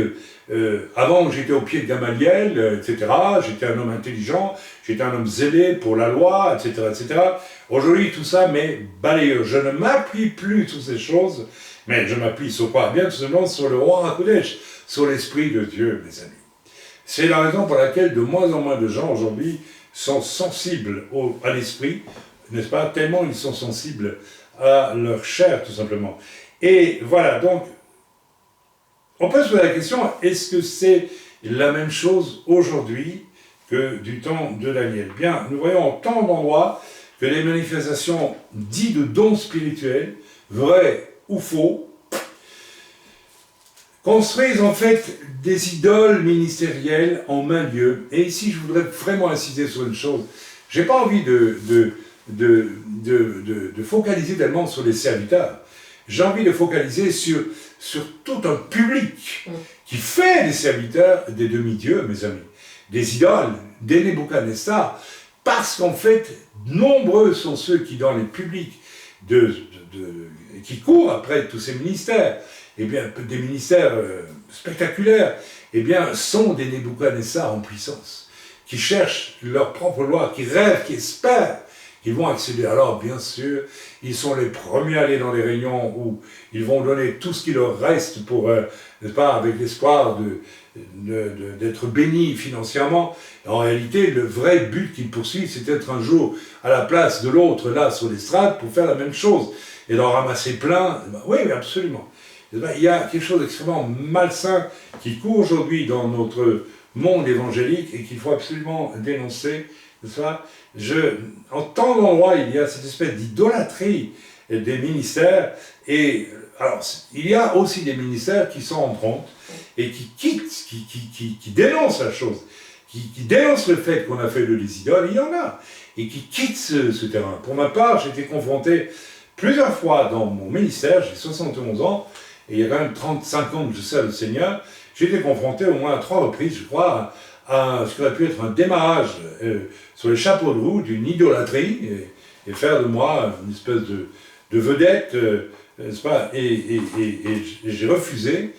avant j'étais au pied de Gamaliel, etc., j'étais un homme intelligent, j'étais un homme zélé pour la loi, etc., etc. Aujourd'hui, tout ça m'est balayeur. Je ne m'appuie plus sur ces choses, mais je m'appuie sur quoi? Bien tout simplement sur le roi HaKodesh, sur l'Esprit de Dieu, mes amis. C'est la raison pour laquelle de moins en moins de gens aujourd'hui sont sensibles à l'Esprit, n'est-ce pas? Tellement ils sont sensibles à leur chair, tout simplement. Et voilà, donc, on peut se poser la question, est-ce que c'est la même chose aujourd'hui que du temps de Daniel? Bien, nous voyons en tant d'endroits que les manifestations dites de dons spirituels, vrais ou faux, construisent en fait des idoles ministérielles en main Dieu. Et ici, je voudrais vraiment insister sur une chose. Je n'ai pas envie de focaliser tellement sur les serviteurs. J'ai envie de focaliser sur tout un public qui fait des serviteurs des demi-dieux, mes amis, des idoles, des Nebuchadnezzar, parce qu'en fait, nombreux sont ceux qui, dans les publics, qui courent après tous ces ministères, eh bien, des ministères spectaculaires, eh bien, sont des Nebuchadnezzar en puissance, qui cherchent leur propre loi, qui rêvent, qui espèrent qu'ils vont accéder. Alors, bien sûr, ils sont les premiers à aller dans les réunions où ils vont donner tout ce qui leur reste pour, n'est-ce pas, avec l'espoir d'être bénis financièrement. En réalité, le vrai but qu'ils poursuivent, c'est d'être un jour à la place de l'autre, là, sur l'estrade, pour faire la même chose, et d'en ramasser plein. Oui, absolument. Il y a quelque chose d'extrêmement malsain qui court aujourd'hui dans notre monde évangélique et qu'il faut absolument dénoncer. En tant d'endroits, il y a cette espèce d'idolâtrie des ministères, et alors il y a aussi des ministères qui s'en rendent compte et qui quittent, qui dénoncent la chose, qui dénoncent le fait qu'on a fait de les idoles, il y en a, et qui quittent ce terrain. Pour ma part, j'ai été confronté plusieurs fois dans mon ministère, j'ai 71 ans, et il y a quand même 35 ans que je sers le Seigneur, j'ai été confronté au moins à 3 reprises, je crois, à ce qui aurait pu être un démarrage sur les chapeaux de roue d'une idolâtrie, et faire de moi une espèce de vedette, n'est-ce pas, et j'ai refusé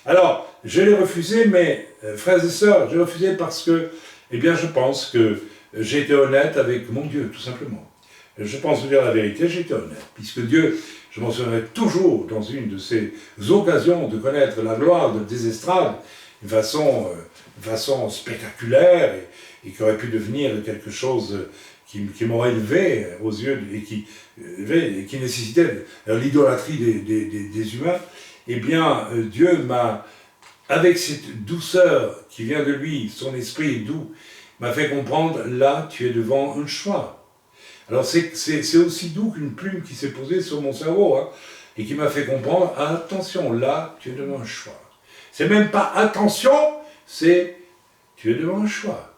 Alors, je l'ai refusé, mais, frères et sœurs, j'ai refusé parce que, eh bien, je pense que j'ai été honnête avec mon Dieu, tout simplement. Je pense vous dire la vérité, j'ai été honnête, puisque Dieu, je mentionnerai toujours dans une de ces occasions de connaître la gloire des estrades de façon spectaculaire et qui aurait pu devenir quelque chose qui m'aurait élevé aux yeux et qui nécessitait l'idolâtrie des humains. Eh bien, Dieu m'a, avec cette douceur qui vient de lui, son esprit est doux, m'a fait comprendre, là, tu es devant un choix. Alors c'est aussi doux qu'une plume qui s'est posée sur mon cerveau, hein, et qui m'a fait comprendre, attention, là, tu es devant un choix. C'est même pas attention, c'est tu es devant un choix.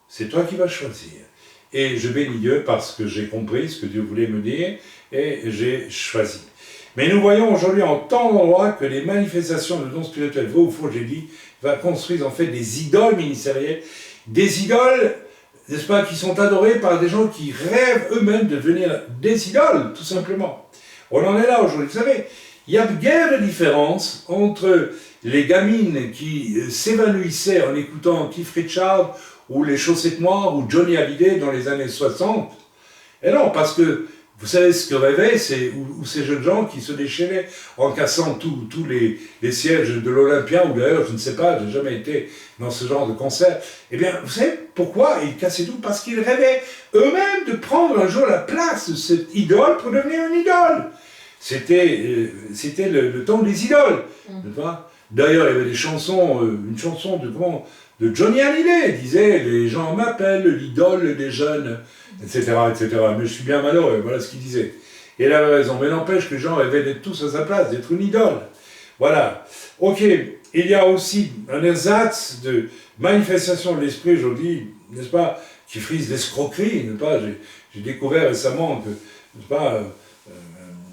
C'est toi qui vas choisir. Et je bénis Dieu parce que j'ai compris ce que Dieu voulait me dire, et j'ai choisi. Mais nous voyons aujourd'hui en temps d'endroit que les manifestations de dons spirituels, vrai ou faux, j'ai dit, va construire en fait des idoles ministérielles, des idoles, n'est-ce pas, qui sont adorées par des gens qui rêvent eux-mêmes de devenir des idoles, tout simplement. On en est là aujourd'hui. Vous savez, il y a guère de différence entre les gamines qui s'évanouissaient en écoutant Cliff Richard ou les Chaussettes Noires ou Johnny Hallyday dans les années 60. Et non, parce que vous savez ce que rêvaient ces jeunes gens qui se déchaînaient en cassant tous les sièges de l'Olympia, ou d'ailleurs, je ne sais pas, je n'ai jamais été dans ce genre de concert. Eh bien, vous savez pourquoi ils cassaient tout? Parce qu'ils rêvaient eux-mêmes de prendre un jour la place de cette idole pour devenir une idole. C'était le temps des idoles. D'ailleurs, il y avait des chansons, une chanson de Johnny Hallyday disait « Les gens m'appellent l'idole des jeunes », etc., etc. Mais je suis bien malheureux, voilà ce qu'il disait. Et il avait raison, mais n'empêche que les gens rêvaient d'être tous à sa place, d'être une idole. Voilà. Ok, il y a aussi un ersatz de manifestation de l'esprit aujourd'hui, n'est-ce pas, qui frise l'escroquerie, n'est-ce pas. J'ai découvert récemment que, n'est-ce pas,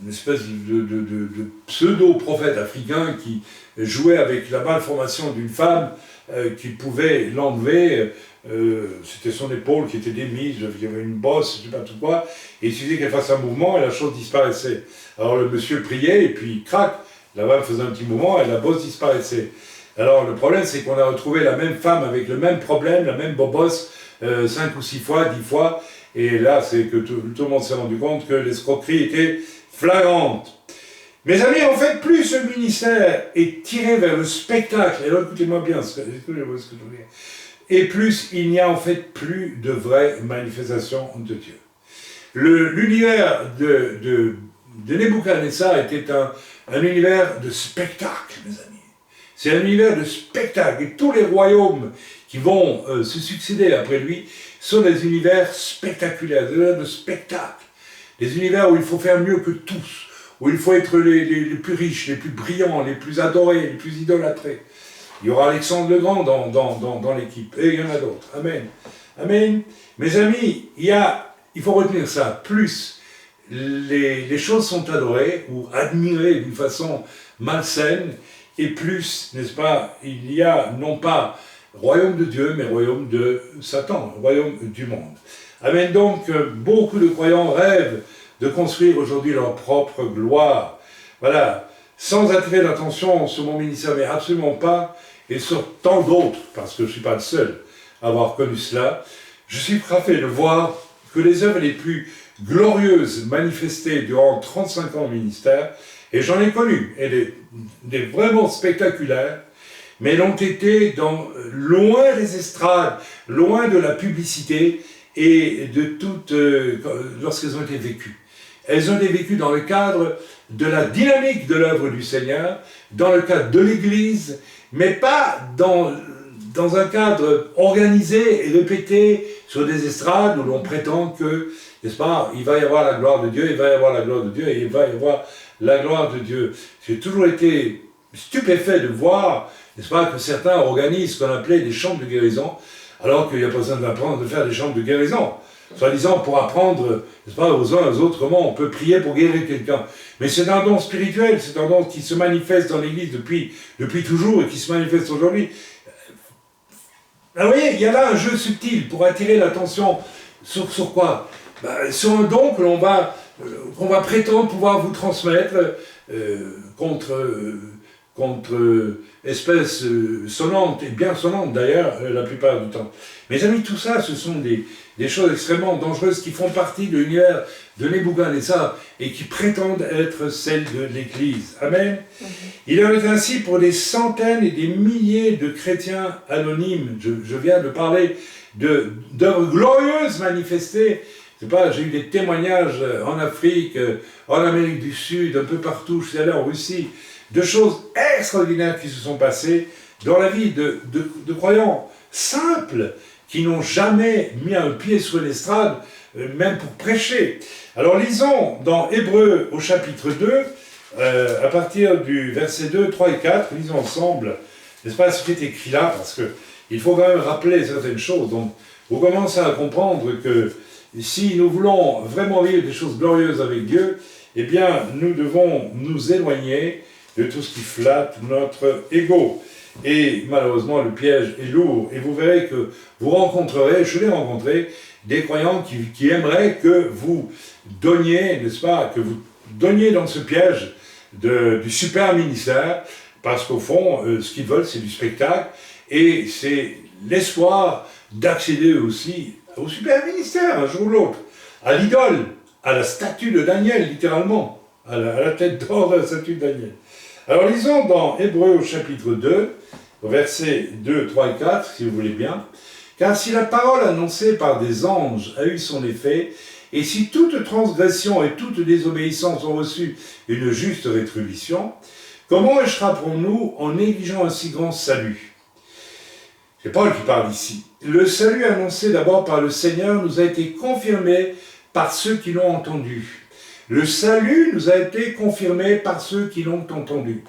une espèce de pseudo-prophète africain qui jouait avec la malformation d'une femme qui pouvait l'enlever. C'était son épaule qui était démise, il y avait une bosse, je ne sais pas tout quoi, et il suffisait qu'elle fasse un mouvement et la chose disparaissait. Alors le monsieur priait et puis crac, la femme faisait un petit mouvement et la bosse disparaissait. Alors le problème c'est qu'on a retrouvé la même femme avec le même problème, la même bosse, 5 ou 6 fois, 10 fois, et là c'est que tout le monde s'est rendu compte que l'escroquerie était flagrante. Mes amis, en fait, plus ce ministère est tiré vers le spectacle, et là écoutez-moi bien ce que je veux dire, et plus il n'y a en fait plus de vraies manifestations de Dieu. L'univers de Nebuchadnezzar était un univers de spectacle, mes amis. C'est un univers de spectacle, et tous les royaumes qui vont se succéder après lui sont des univers spectaculaires, des univers de spectacle, des univers où il faut faire mieux que tous, où il faut être les plus riches, les plus brillants, les plus adorés, les plus idolâtrés. Il y aura Alexandre le Grand dans l'équipe, et il y en a d'autres. Amen. Amen. Mes amis, il faut retenir ça. Plus les choses sont adorées ou admirées d'une façon malsaine, et plus, n'est-ce pas, il y a non pas royaume de Dieu, mais royaume de Satan, royaume du monde. Amen. Donc, beaucoup de croyants rêvent de construire aujourd'hui leur propre gloire. Voilà. Sans attirer l'attention sur mon ministère, mais absolument pas, et sur tant d'autres, parce que je ne suis pas le seul à avoir connu cela, je suis frappé de voir que les œuvres les plus glorieuses manifestées durant 35 ans au ministère, et j'en ai connu, et des vraiment spectaculaires, mais elles ont été loin des estrades, loin de la publicité, et de toutes, lorsqu'elles ont été vécues. Elles ont été vécues dans le cadre de la dynamique de l'œuvre du Seigneur, dans le cadre de l'Église, mais pas dans un cadre organisé et répété sur des estrades où l'on prétend que, n'est-ce pas, il va y avoir la gloire de Dieu, il va y avoir la gloire de Dieu, et il va y avoir la gloire de Dieu. J'ai toujours été stupéfait de voir, n'est-ce pas, que certains organisent ce qu'on appelait des chambres de guérison, alors qu'il n'y a pas besoin d'apprendre de faire des chambres de guérison. Soi-disant pour apprendre, n'est-ce pas, aux uns et aux autres comment on peut prier pour guérir quelqu'un. Mais c'est un don spirituel, c'est un don qui se manifeste dans l'Église depuis toujours et qui se manifeste aujourd'hui. Alors, vous voyez, il y a là un jeu subtil pour attirer l'attention sur quoi? Sur un don qu'on va prétendre pouvoir vous transmettre contre contre espèces sonnantes, et bien sonnantes d'ailleurs, la plupart du temps. Mes amis, tout ça, ce sont des choses extrêmement dangereuses qui font partie de l'univers de Nebuchadnezzar et qui prétendent être celles de l'Église. Amen. Il en est ainsi pour des centaines et des milliers de chrétiens anonymes. Je viens de parler d'œuvres glorieuses manifestées. C'est pas, j'ai eu des témoignages en Afrique, en Amérique du Sud, un peu partout, je suis allé en Russie, de choses extraordinaires qui se sont passées dans la vie de croyants simples qui n'ont jamais mis un pied sur l'estrade, même pour prêcher. Alors lisons dans Hébreux au chapitre 2, à partir du verset 2, 3 et 4, lisons ensemble, n'est-ce pas, ce qui est écrit là, parce qu'il faut quand même rappeler certaines choses. Donc, vous commencez à comprendre que si nous voulons vraiment vivre des choses glorieuses avec Dieu, eh bien, nous devons nous éloigner de tout ce qui flatte notre ego. Et malheureusement, le piège est lourd. Et vous verrez que vous rencontrerez, je l'ai rencontré, des croyants qui aimeraient que vous donniez, n'est-ce pas, que vous donniez dans ce piège du super ministère, parce qu'au fond, ce qu'ils veulent, c'est du spectacle, et c'est l'espoir d'accéder aussi au super ministère, un jour ou l'autre, à l'idole, à la statue de Daniel, littéralement, à la tête d'or de la statue de Daniel. Alors lisons dans Hébreux au chapitre 2, versets 2, 3 et 4, si vous voulez bien. « Car si la parole annoncée par des anges a eu son effet, et si toute transgression et toute désobéissance ont reçu une juste rétribution, comment échapperons-nous en négligeant un si grand salut ?» C'est Paul qui parle ici. « Le salut annoncé d'abord par le Seigneur nous a été confirmé par ceux qui l'ont entendu. » Le salut nous a été confirmé par ceux qui l'ont entendu.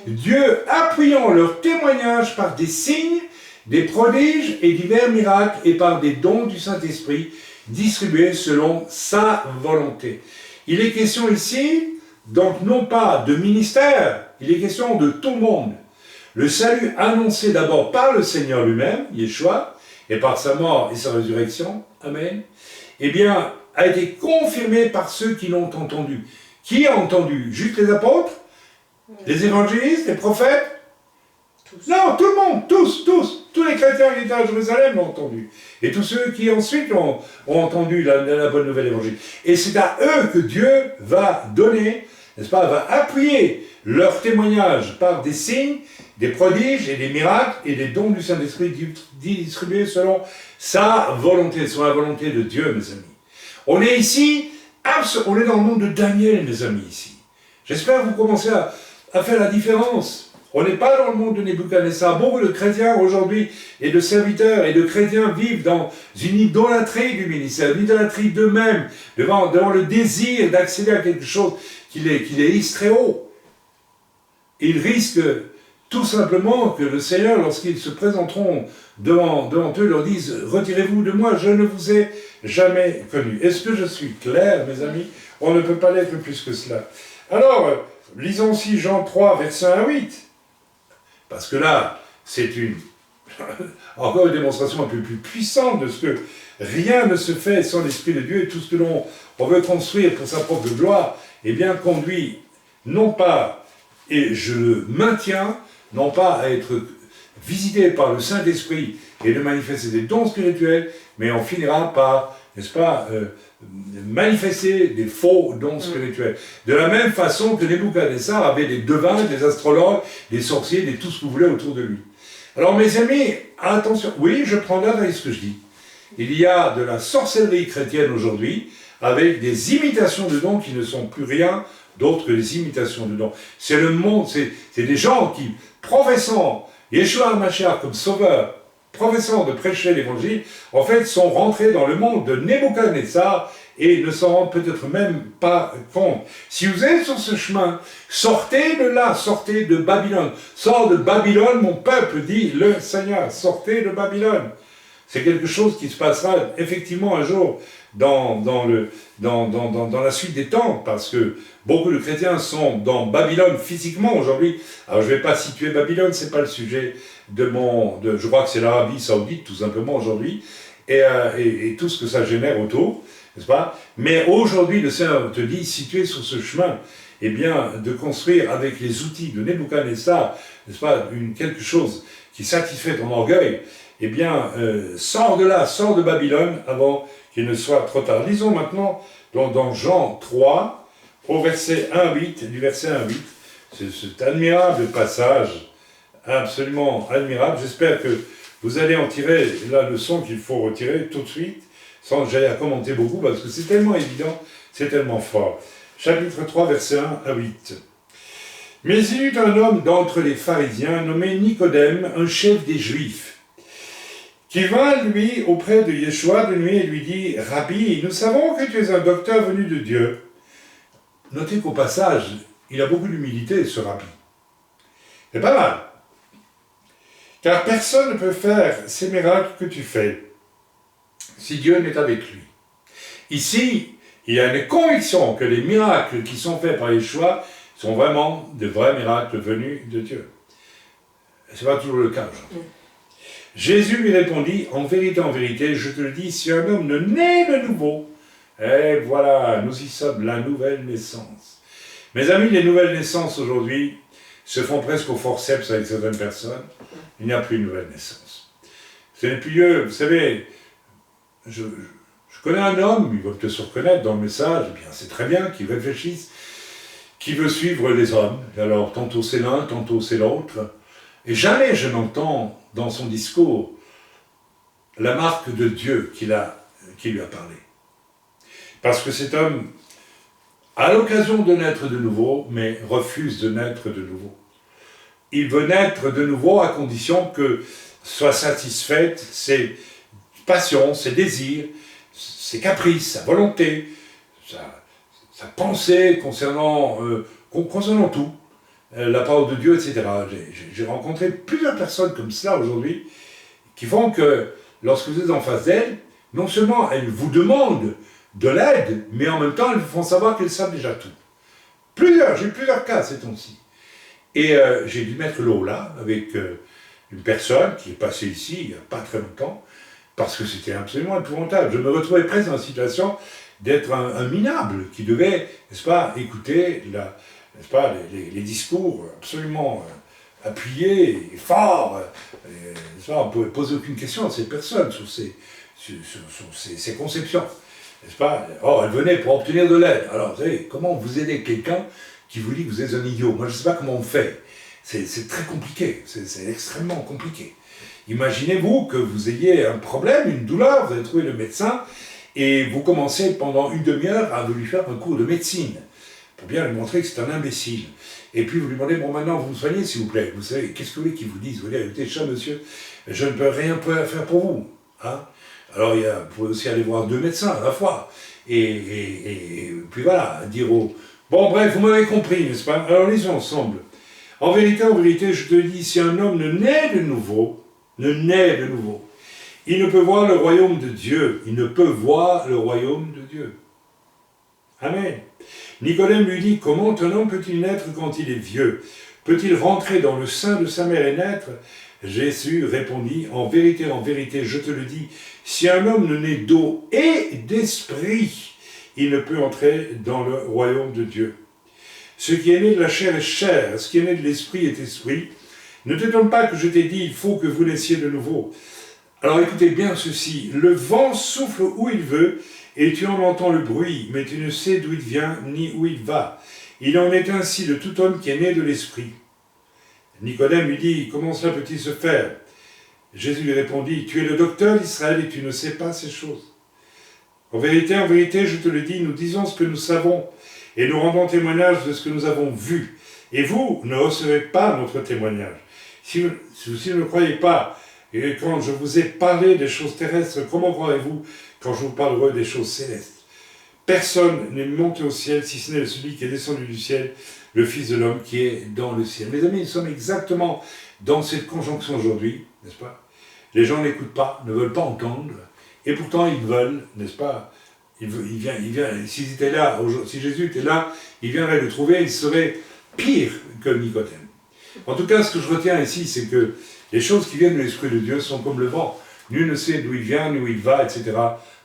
Dieu appuyant leur témoignage par des signes, des prodiges et divers miracles et par des dons du Saint-Esprit distribués selon sa volonté. Il est question ici, donc non pas de ministère, il est question de tout le monde. Le salut annoncé d'abord par le Seigneur lui-même, Yeshua, et par sa mort et sa résurrection, Amen, eh bien, a été confirmé par ceux qui l'ont entendu. Qui a entendu? Juste les apôtres? Les évangélistes? Les prophètes? Tous. Non, tout le monde, tous les chrétiens qui étaient à Jérusalem l'ont entendu. Et tous ceux qui ensuite ont entendu la bonne nouvelle évangile. Et c'est à eux que Dieu va donner, n'est-ce pas, va appuyer leur témoignage par des signes, des prodiges et des miracles et des dons du Saint-Esprit distribués selon sa volonté, selon la volonté de Dieu, mes amis. On est ici, on est dans le monde de Daniel, mes amis, ici. J'espère que vous commencez à faire la différence. On n'est pas dans le monde de Nebuchadnezzar. Beaucoup de chrétiens aujourd'hui, et de serviteurs et de chrétiens vivent dans une idolâtrie du ministère, une idolâtrie d'eux-mêmes, devant le désir d'accéder à quelque chose qui les hisse très haut. Ils risquent tout simplement que le Seigneur, lorsqu'ils se présenteront devant eux, leur dise « Retirez-vous de moi, je ne vous ai jamais connu. » Est-ce que je suis clair, mes amis? On ne peut pas l'être plus que cela. Alors, lisons aussi Jean 3, versets 1 à 8. Parce que là, c'est encore une démonstration un peu plus puissante de ce que rien ne se fait sans l'Esprit de Dieu, et tout ce que l'on veut construire pour sa propre gloire, eh bien, conduit non pas, et je le maintiens, non pas à être visité par le Saint-Esprit et de manifester des dons spirituels, mais on finira par, n'est-ce pas, manifester des faux dons spirituels. De la même façon que Nebuchadnezzar avait des devins, des astrologues, des sorciers, des tout ce que vous voulez autour de lui. Alors mes amis, attention, oui, je prends garde à ce que je dis. Il y a de la sorcellerie chrétienne aujourd'hui, avec des imitations de dons qui ne sont plus rien d'autre que des imitations de dons. C'est le monde, c'est des gens qui, professant Yeshua HaMashiach comme sauveur, professant de prêcher l'évangile, en fait, sont rentrés dans le monde de Nebuchadnezzar et ne s'en rendent peut-être même pas compte. Si vous êtes sur ce chemin, sortez de là, sortez de Babylone. Sors de Babylone, mon peuple, dit le Seigneur, sortez de Babylone. C'est quelque chose qui se passera effectivement un jour dans la suite des temps, parce que beaucoup de chrétiens sont dans Babylone physiquement aujourd'hui. Alors je ne vais pas situer Babylone, ce n'est pas le sujet je crois que c'est l'Arabie Saoudite tout simplement aujourd'hui, et tout ce que ça génère autour, n'est-ce pas? Mais aujourd'hui le Seigneur te dit, si tu es sur ce chemin, eh bien, de construire avec les outils de Nebuchadnezzar, n'est-ce pas, quelque chose qui satisfait ton orgueil, eh bien, sors de là, sors de Babylone avant qu'il ne soit trop tard. Lisons maintenant dans Jean 3, au verset 1-8, du verset 1-8, c'est cet admirable passage, absolument admirable. J'espère que vous allez en tirer la leçon qu'il faut retirer tout de suite, sans que j'aille à commenter beaucoup, parce que c'est tellement évident, c'est tellement fort. Chapitre 3, verset 1-8. Mais il y eut un homme d'entre les pharisiens, nommé Nicodème, un chef des Juifs, qui vint, lui, auprès de Yeshua de nuit et lui dit, « Rabbi, nous savons que tu es un docteur venu de Dieu. » Notez qu'au passage, il a beaucoup d'humilité, ce rabbi. C'est pas mal. Car personne ne peut faire ces miracles que tu fais si Dieu n'est avec lui. Ici, il y a une conviction que les miracles qui sont faits par Yeshua sont vraiment de vrais miracles venus de Dieu. Ce n'est pas toujours le cas aujourd'hui. Jésus lui répondit, en vérité, je te le dis, si un homme ne naît de nouveau, et voilà, nous y sommes, la nouvelle naissance. Mes amis, les nouvelles naissances aujourd'hui se font presque au forceps avec certaines personnes. Il n'y a plus de nouvelle naissance. Ce n'est plus lieu, vous savez, je connais un homme, il va peut-être se reconnaître dans le message, eh bien c'est très bien qu'il réfléchisse, qui veut suivre les hommes. Alors tantôt c'est l'un, tantôt c'est l'autre. Et jamais je n'entends dans son discours la marque de Dieu qui lui a parlé. Parce que cet homme a l'occasion de naître de nouveau, mais refuse de naître de nouveau. Il veut naître de nouveau à condition que soient satisfaites ses passions, ses désirs, ses caprices, sa volonté, sa pensée concernant tout, la parole de Dieu, etc. J'ai rencontré plusieurs personnes comme cela aujourd'hui, qui font que lorsque vous êtes en face d'elles, non seulement elles vous demandent de l'aide, mais en même temps elles vous font savoir qu'elles savent déjà tout. J'ai eu plusieurs cas ces temps-ci. Et j'ai dû mettre l'eau là, avec une personne qui est passée ici il n'y a pas très longtemps, parce que c'était absolument épouvantable. Je me retrouvais presque dans la situation d'être un minable qui devait, n'est-ce pas, écouter n'est-ce pas, les discours absolument appuyés et forts. N'est-ce pas, on ne pouvait poser aucune question à cette personne sur ses conceptions. N'est-ce pas? Oh, elle venait pour obtenir de l'aide. Alors, vous savez, comment vous aidez quelqu'un qui vous dit que vous êtes un idiot? Moi, je ne sais pas comment on fait. C'est très compliqué. C'est extrêmement compliqué. Imaginez-vous que vous ayez un problème, une douleur, vous avez trouvé le médecin, et vous commencez pendant une demi-heure à lui faire un cours de médecine, pour bien lui montrer que c'est un imbécile. Et puis vous lui demandez, bon maintenant vous me soignez s'il vous plaît. Vous savez, qu'est-ce que vous voulez qu'il vous dise? Vous voulez, écoutez, cher monsieur, je ne peux rien faire pour vous. Hein? Alors vous pouvez aussi aller voir 2 médecins à la fois. Et puis voilà, dire bon bref, vous m'avez compris, n'est-ce pas? Alors lisons ensemble. En vérité, je te dis, si un homme ne naît de nouveau, il ne peut voir le royaume de Dieu. Il ne peut voir le royaume de Dieu. Amen. Nicodème lui dit, comment un homme peut-il naître quand il est vieux? Peut-il rentrer dans le sein de sa mère et naître? Jésus répondit, en vérité, je te le dis, si un homme ne naît d'eau et d'esprit, il ne peut entrer dans le royaume de Dieu. Ce qui est né de la chair est chair, ce qui est né de l'esprit est esprit. Ne t'étonne pas que je t'ai dit, il faut que vous naissiez de nouveau. Alors écoutez bien ceci, le vent souffle où il veut, et tu en entends le bruit, mais tu ne sais d'où il vient, ni où il va. Il en est ainsi de tout homme qui est né de l'esprit. Nicodème lui dit, comment cela peut-il se faire? Jésus lui répondit, tu es le docteur d'Israël et tu ne sais pas ces choses. En vérité, je te le dis, nous disons ce que nous savons, et nous rendons témoignage de ce que nous avons vu. Et vous ne recevez pas notre témoignage. Si vous ne croyez pas, et quand je vous ai parlé des choses terrestres, comment croirez-vous quand je vous parlerai des choses célestes? Personne n'est monté au ciel, si ce n'est celui qui est descendu du ciel, le Fils de l'homme qui est dans le ciel. Mes amis, nous sommes exactement dans cette conjonction aujourd'hui, n'est-ce pas? Les gens n'écoutent pas, ne veulent pas entendre, et pourtant ils veulent, n'est-ce pas? Il vient, si Jésus était là, il viendrait le trouver, il serait pire que Nicodème. En tout cas, ce que je retiens ici, c'est que les choses qui viennent de l'Esprit de Dieu sont comme le vent. Nul ne sait d'où il vient, ni où il va, etc.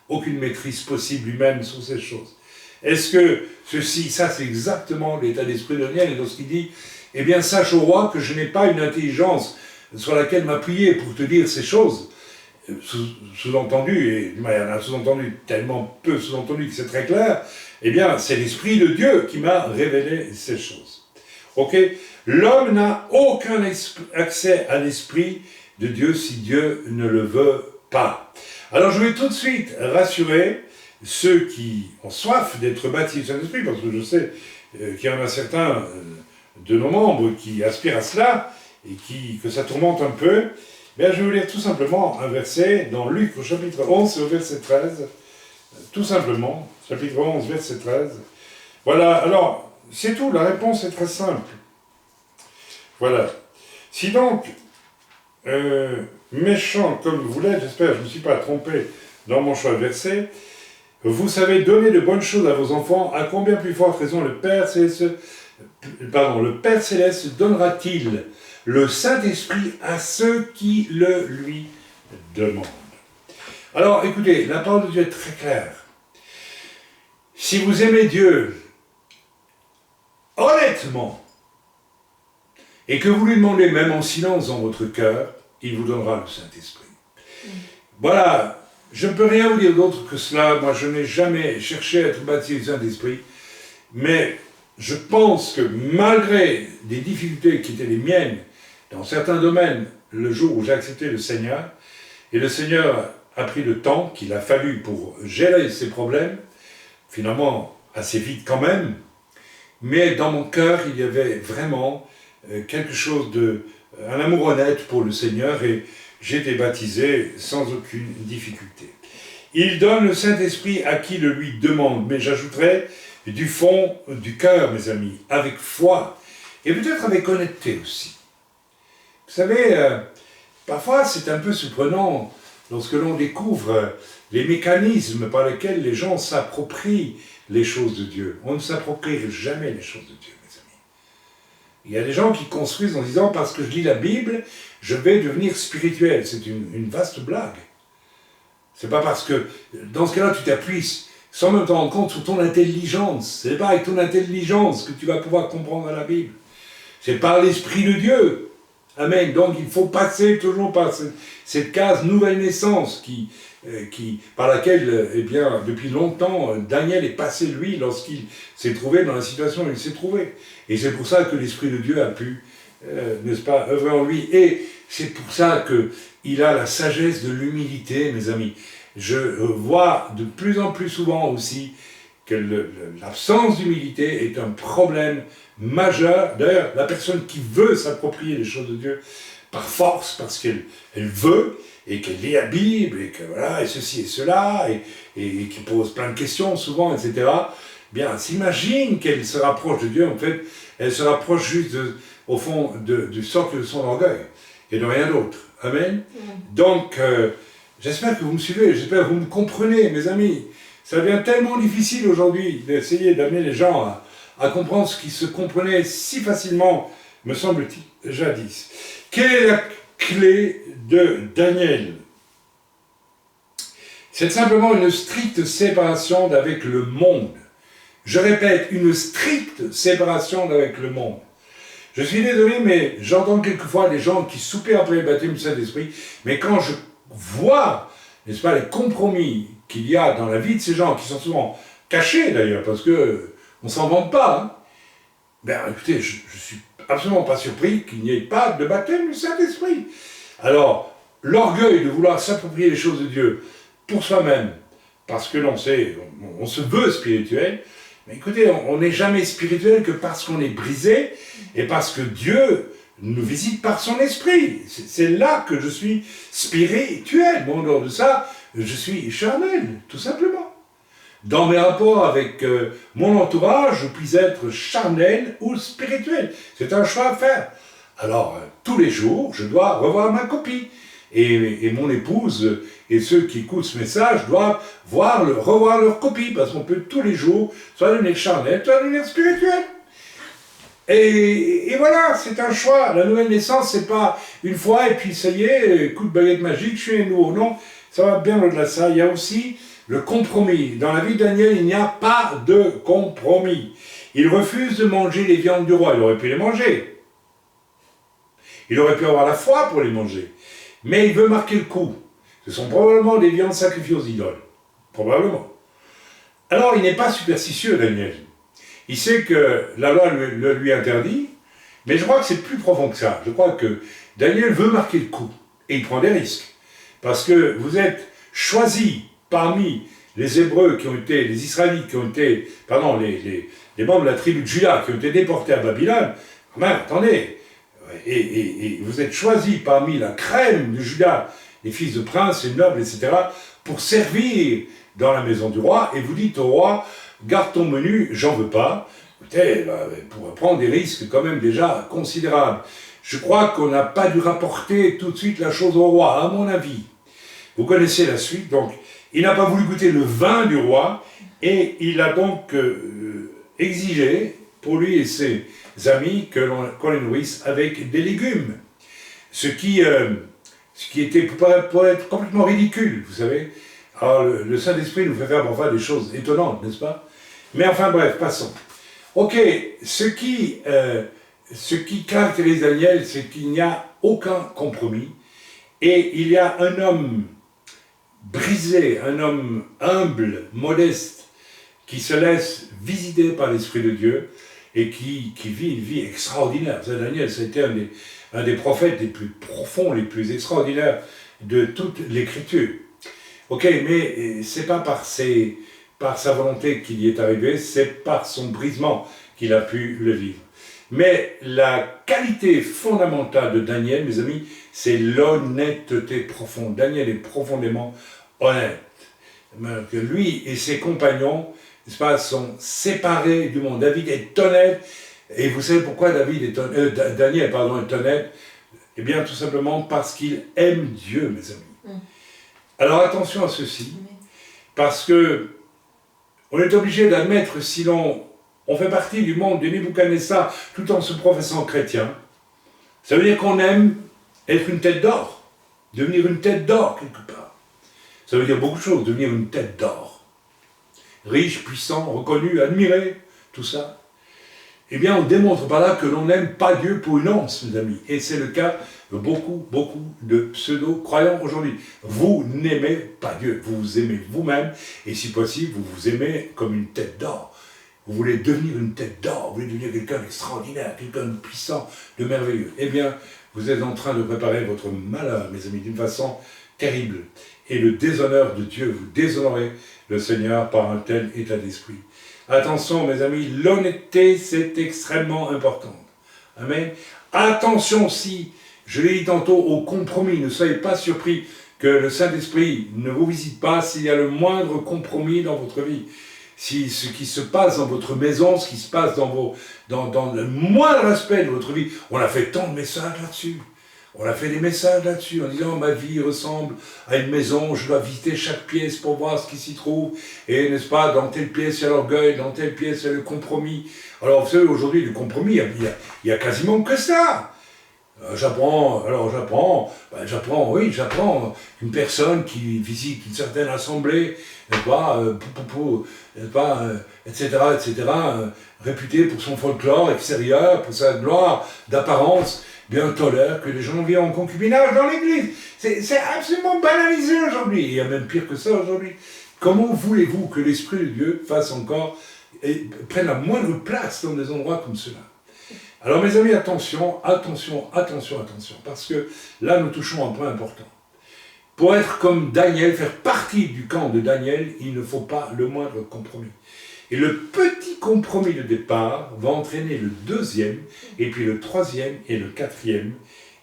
Aucune maîtrise possible humaine sur ces choses. Est-ce que ceci, ça c'est exactement l'état d'esprit de Daniel, et lorsqu'il dit, eh bien sache au roi que je n'ai pas une intelligence sur laquelle m'appuyer pour te dire ces choses, sous-entendu, et il y a un sous-entendu tellement peu sous-entendu que c'est très clair, eh bien c'est l'Esprit de Dieu qui m'a révélé ces choses. Ok? L'homme n'a aucun accès à l'Esprit de Dieu si Dieu ne le veut pas. Alors je vais tout de suite rassurer ceux qui ont soif d'être baptisés du Saint-Esprit, parce que je sais qu'il y en a certains de nos membres qui aspirent à cela, et que ça tourmente un peu. Bien, je vais vous lire tout simplement un verset dans Luc au chapitre 11 et au verset 13. Tout simplement, chapitre 11, verset 13. Voilà, alors, c'est tout, la réponse est très simple. Voilà. Si donc, méchant comme vous l'êtes, j'espère que je ne me suis pas trompé dans mon choix de verset, vous savez donner de bonnes choses à vos enfants, à combien plus forte raison le Père Céleste donnera-t-il le Saint-Esprit à ceux qui le lui demandent. Alors, écoutez, la parole de Dieu est très claire. Si vous aimez Dieu honnêtement, et que vous lui demandez même en silence dans votre cœur, il vous donnera le Saint-Esprit. Voilà, je ne peux rien vous dire d'autre que cela. Moi, je n'ai jamais cherché à être baptisé du Saint-Esprit, mais je pense que malgré des difficultés qui étaient les miennes dans certains domaines, le jour où j'ai accepté le Seigneur, et le Seigneur a pris le temps qu'il a fallu pour gérer ces problèmes, finalement assez vite quand même, mais dans mon cœur, il y avait vraiment quelque chose un amour honnête pour le Seigneur, et j'ai été baptisé sans aucune difficulté. Il donne le Saint-Esprit à qui le lui demande, mais j'ajouterais du fond du cœur, mes amis, avec foi, et peut-être avec honnêteté aussi. Vous savez, parfois c'est un peu surprenant lorsque l'on découvre les mécanismes par lesquels les gens s'approprient les choses de Dieu. On ne s'approprie jamais les choses de Dieu, mes amis. Il y a des gens qui construisent en disant, parce que je lis la Bible, je vais devenir spirituel. C'est une vaste blague. C'est pas parce que, dans ce cas-là, tu t'appuies sans même t'en rendre compte sur ton intelligence. C'est pas avec ton intelligence que tu vas pouvoir comprendre la Bible. C'est par l'Esprit de Dieu. Amen. Donc il faut passer toujours par cette case nouvelle naissance par laquelle, eh bien, depuis longtemps, Daniel est passé, lui, lorsqu'il s'est trouvé dans la situation où il s'est trouvé. Et c'est pour ça que l'Esprit de Dieu a pu, n'est-ce pas, œuvrer en lui. Et c'est pour ça qu'il a la sagesse de l'humilité, mes amis. Je vois de plus en plus souvent aussi que l'absence d'humilité est un problème majeur. D'ailleurs, la personne qui veut s'approprier les choses de Dieu par force, parce qu'elle veut, et qu'elle lit la Bible, et que voilà, et ceci et cela, et qui pose plein de questions souvent, etc., bien, s'imagine qu'elle se rapproche de Dieu, en fait, elle se rapproche juste, au fond, du socle de son orgueil, et de rien d'autre. Amen. Donc, j'espère que vous me suivez, j'espère que vous me comprenez, mes amis. Ça devient tellement difficile aujourd'hui d'essayer d'amener les gens à comprendre ce qui se comprenait si facilement, me semble-t-il, jadis. Quelle est la clé de Daniel? C'est simplement une stricte séparation d'avec le monde. Je répète, une stricte séparation d'avec le monde. Je suis désolé, mais j'entends quelquefois des gens qui soupaient après le baptême du Saint-Esprit, mais quand je vois, n'est-ce pas, les compromis qu'il y a dans la vie de ces gens, qui sont souvent cachés d'ailleurs, parce que on s'en vante pas, hein, ben écoutez, je suis absolument pas surpris qu'il n'y ait pas de baptême du Saint-Esprit. Alors, l'orgueil de vouloir s'approprier les choses de Dieu pour soi-même, parce que l'on sait, on se veut spirituel, mais écoutez, on n'est jamais spirituel que parce qu'on est brisé, et parce que Dieu nous visite par son esprit. C'est là que je suis spirituel. Bon, en dehors de ça, je suis charnel, tout simplement. Dans mes rapports avec mon entourage, je puis être charnel ou spirituel. C'est un choix à faire. Alors, tous les jours, je dois revoir ma copie. Et mon épouse et ceux qui écoutent ce message doivent revoir leur copie, parce qu'on peut tous les jours soit devenir charnel, soit devenir spirituel. Et voilà, c'est un choix. La nouvelle naissance, c'est pas une fois et puis ça y est, coup de baguette magique, je suis un nouveau. Non, ça va bien au-delà de ça. Il y a aussi le compromis. Dans la vie de Daniel, il n'y a pas de compromis. Il refuse de manger les viandes du roi. Il aurait pu les manger. Il aurait pu avoir la foi pour les manger. Mais il veut marquer le coup. Ce sont probablement des viandes sacrifiées aux idoles. Probablement. Alors, il n'est pas superstitieux, Daniel. Il sait que la loi le lui interdit, mais je crois que c'est plus profond que ça. Je crois que Daniel veut marquer le coup. Et il prend des risques. Parce que vous êtes choisis parmi les Hébreux qui ont été, les Israélites qui ont été, pardon, les membres de la tribu de Juda qui ont été déportés à Babylone. Quand même, attendez. Et vous êtes choisis parmi la crème de Juda, les fils de princes, les nobles, etc., pour servir dans la maison du roi. Et vous dites au roi, garde ton menu, j'en veux pas. Écoutez, pour prendre des risques quand même déjà considérables. Je crois qu'on n'a pas dû rapporter tout de suite la chose au roi, à mon avis. Vous connaissez la suite, donc il n'a pas voulu goûter le vin du roi, et il a donc exigé, pour lui et ses amis, qu'on les nourrisse avec des légumes. Ce qui était pour être complètement ridicule, vous savez. Alors le Saint-Esprit nous fait faire parfois des choses étonnantes, n'est-ce pas? Mais enfin bref, passons. Ok, ce qui caractérise Daniel, c'est qu'il n'y a aucun compromis, et il y a un homme brisé, un homme humble, modeste, qui se laisse visiter par l'Esprit de Dieu, et qui vit une vie extraordinaire. Daniel, c'était un des prophètes les plus profonds, les plus extraordinaires de toute l'Écriture. Ok, mais c'est pas par sa volonté qu'il y est arrivé, c'est par son brisement qu'il a pu le vivre. Mais la qualité fondamentale de Daniel, mes amis, c'est l'honnêteté profonde. Daniel est profondément honnête. Lui et ses compagnons, n'est-ce pas, sont séparés du monde. David est honnête, et vous savez pourquoi Daniel est honnête? Eh bien, tout simplement parce qu'il aime Dieu, mes amis. Alors attention à ceci, parce que on est obligé d'admettre, sinon on fait partie du monde de Nebuchadnezzar tout en se professant chrétien. Ça veut dire qu'on aime être une tête d'or, devenir une tête d'or quelque part. Ça veut dire beaucoup de choses, devenir une tête d'or. Riche, puissant, reconnu, admiré, tout ça. Eh bien, on démontre par là que l'on n'aime pas Dieu pour une once, mes amis. Et c'est le cas de beaucoup de pseudo-croyants aujourd'hui. Vous n'aimez pas Dieu, vous vous aimez vous-même, et si possible, vous vous aimez comme une tête d'or. Vous voulez devenir une tête d'or, vous voulez devenir quelqu'un d'extraordinaire, quelqu'un de puissant, de merveilleux. Eh bien, vous êtes en train de préparer votre malheur, mes amis, d'une façon terrible. Et le déshonneur de Dieu, vous déshonorez le Seigneur par un tel état d'esprit. Attention, mes amis, l'honnêteté, c'est extrêmement important. Amen. Attention aussi, je l'ai dit tantôt, au compromis. Ne soyez pas surpris que le Saint-Esprit ne vous visite pas s'il y a le moindre compromis dans votre vie. Si ce qui se passe dans votre maison, ce qui se passe dans le moindre aspect de votre vie, on a fait tant de messages là-dessus. On a fait des messages là-dessus en disant ma vie ressemble à une maison, je dois visiter chaque pièce pour voir ce qui s'y trouve. Et n'est-ce pas, dans telle pièce il y a l'orgueil, dans telle pièce il y a le compromis. Alors vous savez, aujourd'hui, le compromis, il y a quasiment que ça. J'apprends une personne qui visite une certaine assemblée, n'est-ce pas, etc., réputée pour son folklore extérieur, pour sa gloire d'apparence, bien tolère que les gens viennent en concubinage dans l'église. C'est absolument banalisé aujourd'hui. Il y a même pire que ça aujourd'hui. Comment voulez-vous que l'Esprit de Dieu fasse encore et prenne la moindre place dans des endroits comme cela? Alors mes amis, attention, parce que là nous touchons un point important. Pour être comme Daniel, faire partie du camp de Daniel, il ne faut pas le moindre compromis. Et le petit compromis de départ va entraîner le deuxième, et puis le troisième et le quatrième.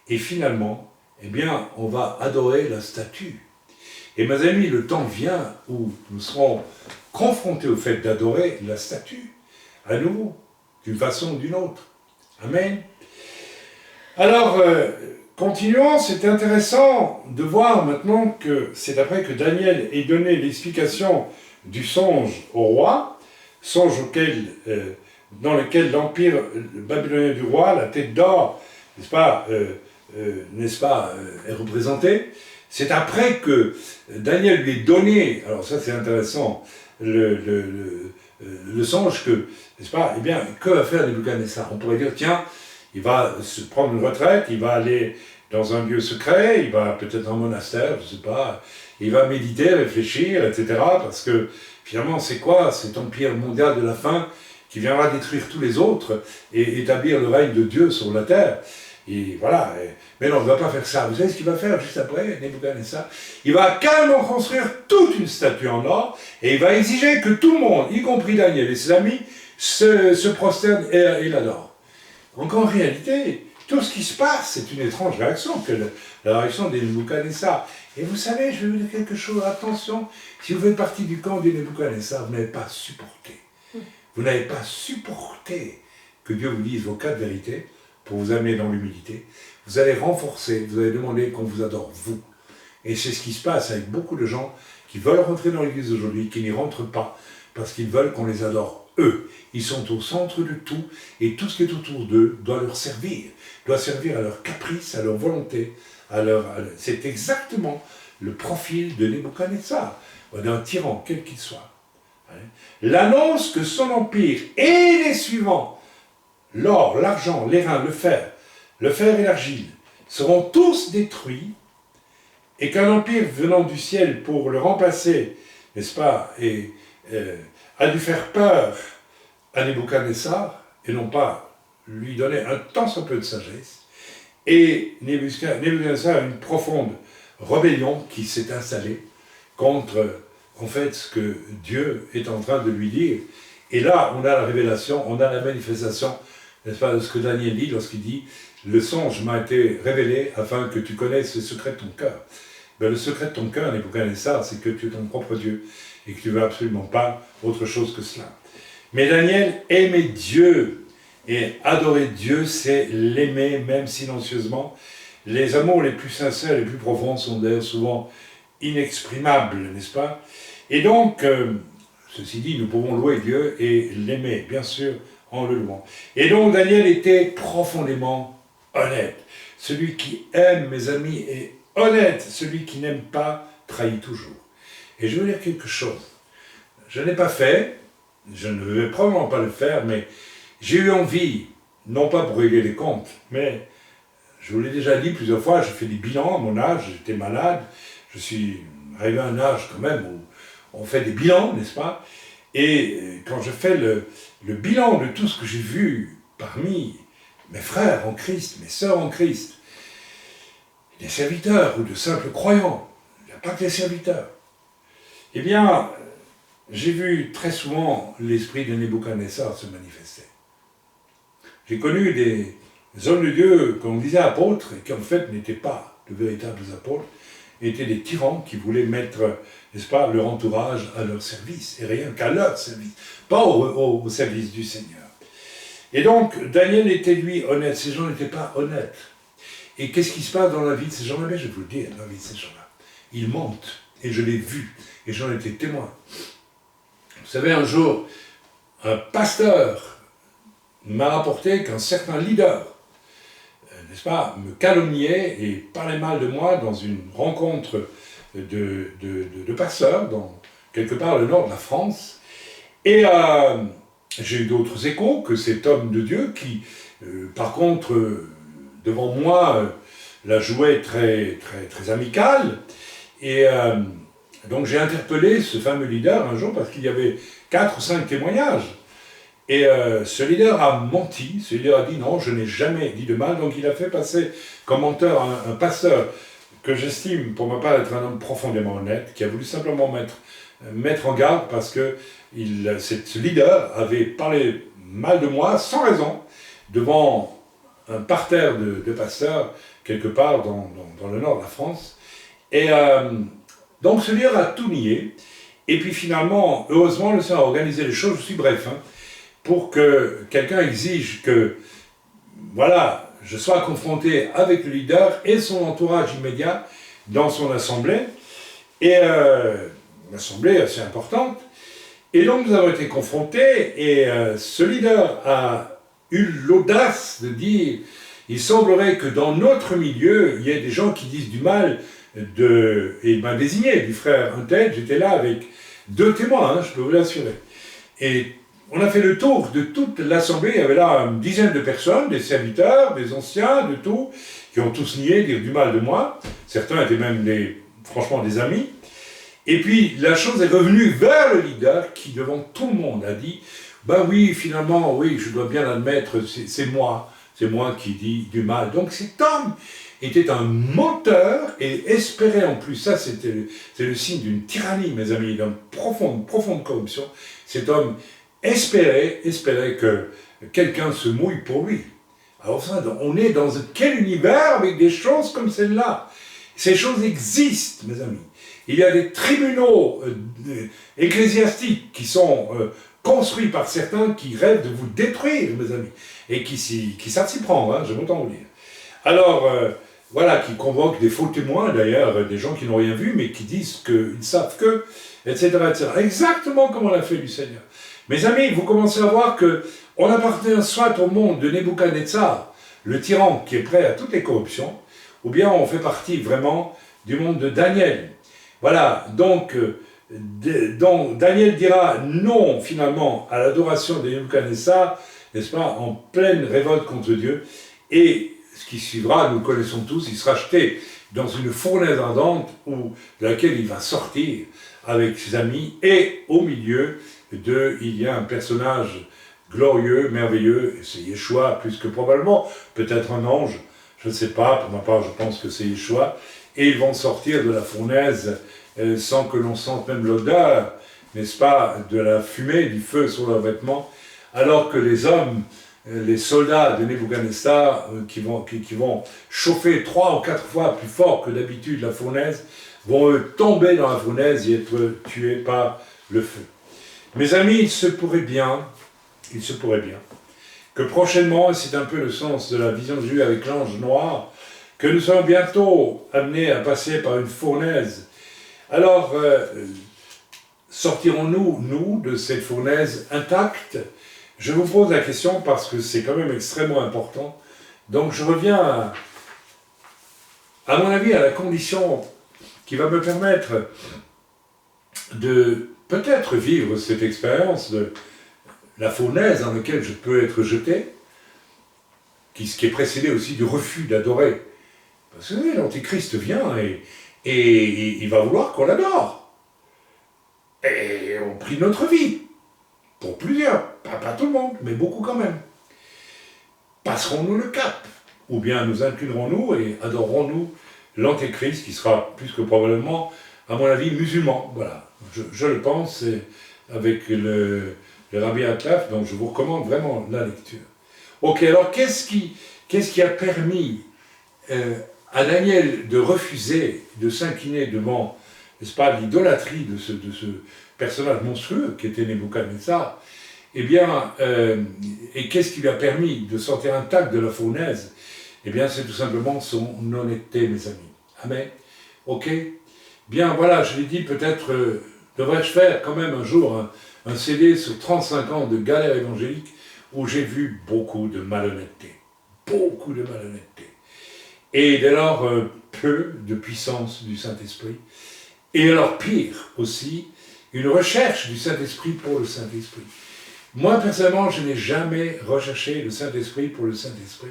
Et finalement, eh bien, on va adorer la statue. Et mes amis, le temps vient où nous serons confrontés au fait d'adorer la statue, à nouveau, d'une façon ou d'une autre. Amen. Alors, continuons, c'est intéressant de voir maintenant que c'est après que Daniel ait donné l'explication du songe au roi, songe dans lequel l'empire babylonien du roi, la tête d'or, n'est-ce pas, est représenté. C'est après que Daniel lui est donné, alors ça c'est intéressant, le songe que, n'est-ce pas, eh bien, que va faire Nebuchadnezzar? On pourrait dire, tiens, il va se prendre une retraite, il va aller dans un lieu secret, il va peut-être en monastère, je ne sais pas, il va méditer, réfléchir, etc. Parce que finalement, c'est quoi cet empire mondial de la fin qui viendra détruire tous les autres et établir le règne de Dieu sur la terre? Et voilà, mais non, il ne va pas faire ça. Vous savez ce qu'il va faire juste après, Nebuchadnezzar? Il va carrément construire toute une statue en or et il va exiger que tout le monde, y compris Daniel et ses amis, se prosterne et l'adore. Donc en réalité, tout ce qui se passe, c'est une étrange réaction, que la réaction des Nebuchadnezzar. Et vous savez, je vais vous dire quelque chose, attention, si vous faites partie du camp des Nebuchadnezzar, vous n'avez pas supporté. Vous n'avez pas supporté que Dieu vous dise vos 4 vérités pour vous amener dans l'humilité. Vous allez renforcer, vous allez demander qu'on vous adore, vous. Et c'est ce qui se passe avec beaucoup de gens qui veulent rentrer dans l'église aujourd'hui, qui n'y rentrent pas, parce qu'ils veulent qu'on les adore, eux. Ils sont au centre de tout, et tout ce qui est autour d'eux doit leur servir. Doit servir à leur caprice, à leur volonté. C'est exactement le profil de Nebuchadnezzar, d'un tyran, quel qu'il soit. L'annonce que son empire et les suivants, l'or, l'argent, l'airain, le fer et l'argile, seront tous détruits, et qu'un empire venant du ciel pour le remplacer, n'est-ce pas, a dû faire peur à Nebuchadnezzar, et non pas lui donner un tant soit peu de sagesse, et Nebuchadnezzar a une profonde rébellion qui s'est installée contre, en fait, ce que Dieu est en train de lui dire. Et là, on a la révélation, on a la manifestation, n'est-ce pas, de ce que Daniel dit lorsqu'il dit « Le songe m'a été révélé afin que tu connaisses le secret de ton cœur ». Ben, le secret de ton cœur, Nebuchadnezzar, c'est que tu es ton propre Dieu et que tu ne veux absolument pas autre chose que cela. Mais Daniel aimait Dieu, et adorer Dieu, c'est l'aimer, même silencieusement. Les amours les plus sincères, les plus profonds sont d'ailleurs souvent inexprimables, n'est-ce pas? Et donc, ceci dit, nous pouvons louer Dieu et l'aimer, bien sûr, en le louant. Et donc, Daniel était profondément honnête. Celui qui aime, mes amis, est honnête. Celui qui n'aime pas trahit toujours. Et je veux dire quelque chose. Je n'ai pas fait, je ne vais probablement pas le faire, mais j'ai eu envie, non pas pour régler les comptes, mais je vous l'ai déjà dit plusieurs fois, je fais des bilans à mon âge, j'étais malade, je suis arrivé à un âge quand même où on fait des bilans, n'est-ce pas? Et quand je fais le bilan de tout ce que j'ai vu parmi mes frères en Christ, mes sœurs en Christ, des serviteurs ou de simples croyants, il n'y a pas que des serviteurs, eh bien, j'ai vu très souvent l'esprit de Nebuchadnezzar se manifester. J'ai connu des hommes de Dieu qu'on disait apôtres et qui en fait n'étaient pas de véritables apôtres, étaient des tyrans qui voulaient mettre, n'est-ce pas, leur entourage à leur service, et rien qu'à leur service, pas au service du Seigneur. Et donc, Daniel était lui honnête, ces gens n'étaient pas honnêtes. Et qu'est-ce qui se passe dans la vie de ces gens-là? Je vais vous le dire, dans la vie de ces gens-là. Ils mentent, et je l'ai vu, et j'en étais témoin. Vous savez, un jour, un pasteur m'a rapporté qu'un certain leader, n'est-ce pas, me calomniait et parlait mal de moi dans une rencontre de pasteurs, dans quelque part le nord de la France. Et j'ai eu d'autres échos que cet homme de Dieu qui, par contre, devant moi, la jouait très, très, très amicale. Et donc j'ai interpellé ce fameux leader un jour parce qu'il y avait 4 ou 5 témoignages. Et ce leader a menti, ce leader a dit non, je n'ai jamais dit de mal, donc il a fait passer comme menteur un pasteur que j'estime pour ma part être un homme profondément honnête, qui a voulu simplement mettre en garde parce que ce leader avait parlé mal de moi sans raison devant un parterre de pasteurs quelque part dans le nord de la France. Et donc ce leader a tout nié, et puis finalement, heureusement, le Seigneur a organisé les choses, je suis bref, pour que quelqu'un exige que, voilà, je sois confronté avec le leader et son entourage immédiat dans son assemblée, et une assemblée assez importante. Et donc nous avons été confrontés, et ce leader a eu l'audace de dire, il semblerait que dans notre milieu, il y ait des gens qui disent du mal et il m'a désigné du frère un tel, j'étais là avec 2 témoins, hein, je peux vous l'assurer. Et on a fait le tour de toute l'assemblée, il y avait là une dizaine de personnes, des serviteurs, des anciens, de tout, qui ont tous nié, dire du mal de moi. Certains étaient même franchement des amis. Et puis la chose est revenue vers le leader qui, devant tout le monde, a dit « Ben oui, finalement, oui, je dois bien admettre, c'est moi qui dis du mal. » Donc cet homme était un menteur et espérait en plus, ça c'est le signe d'une tyrannie, mes amis, d'une profonde corruption. Cet homme espérait que quelqu'un se mouille pour lui. Alors ça, on est dans quel univers avec des choses comme celle-là? Ces choses existent, mes amis. Il y a des tribunaux ecclésiastiques qui sont construits par certains qui rêvent de vous détruire, mes amis, et qui savent s'y prendre, hein, j'aime autant vous dire. Alors, voilà, qui convoquent des faux témoins, d'ailleurs, des gens qui n'ont rien vu, mais qui disent qu'ils savent que, etc., etc. Exactement comme on l'a fait du Seigneur. Mes amis, vous commencez à voir qu'on appartient soit au monde de Nebuchadnezzar, le tyran qui est prêt à toutes les corruptions, ou bien on fait partie vraiment du monde de Daniel. Voilà, donc Daniel dira non finalement à l'adoration de Nebuchadnezzar, n'est-ce pas, en pleine révolte contre Dieu, et ce qui suivra, nous le connaissons tous, il sera jeté dans une fournaise ardente de laquelle il va sortir avec ses amis, et au milieu il y a un personnage glorieux, merveilleux, et c'est Yeshua plus que probablement, peut-être un ange, je ne sais pas, pour ma part je pense que c'est Yeshua, et ils vont sortir de la fournaise sans que l'on sente même l'odeur, n'est-ce pas, de la fumée, du feu sur leurs vêtements, alors que les hommes, les soldats de Nebuchadnezzar, qui vont chauffer 3 ou 4 fois plus fort que d'habitude la fournaise, vont tomber dans la fournaise et être tués par le feu. Mes amis, il se pourrait bien que prochainement, et c'est un peu le sens de la vision de Jésus avec l'ange noir, que nous soyons bientôt amenés à passer par une fournaise. Alors, sortirons-nous, nous, de cette fournaise intacte? Je vous pose la question parce que c'est quand même extrêmement important. Donc je reviens, à mon avis, à la condition qui va me permettre de peut-être vivre cette expérience de la fournaise dans laquelle je peux être jeté, qui est précédé aussi du refus d'adorer. Parce que l'Antéchrist vient et il va vouloir qu'on l'adore. Et on prie notre vie. Pour plusieurs, pas tout le monde, mais beaucoup quand même. Passerons-nous le cap? Ou bien nous inclinerons-nous et adorerons-nous l'Antéchrist qui sera plus que probablement, à mon avis, musulman? Voilà, je le pense, avec le Rabbi Aklaf, donc je vous recommande vraiment la lecture. Ok, alors qu'est-ce qui a permis à Daniel de refuser, de s'incliner devant, n'est-ce pas, l'idolâtrie de ce personnage monstrueux qui était Nebuchadnezzar? Eh bien, et qu'est-ce qui lui a permis de sortir intact de la fournaise? Eh bien, c'est tout simplement son honnêteté, mes amis. Amen. Ok? Bien, voilà, je l'ai dit, peut-être devrais-je faire quand même un jour un CD sur 35 ans de galère évangélique où j'ai vu beaucoup de malhonnêteté. Beaucoup de malhonnêteté. Et dès lors, peu de puissance du Saint-Esprit. Et alors, pire aussi, une recherche du Saint-Esprit pour le Saint-Esprit. Moi, personnellement, je n'ai jamais recherché le Saint-Esprit pour le Saint-Esprit,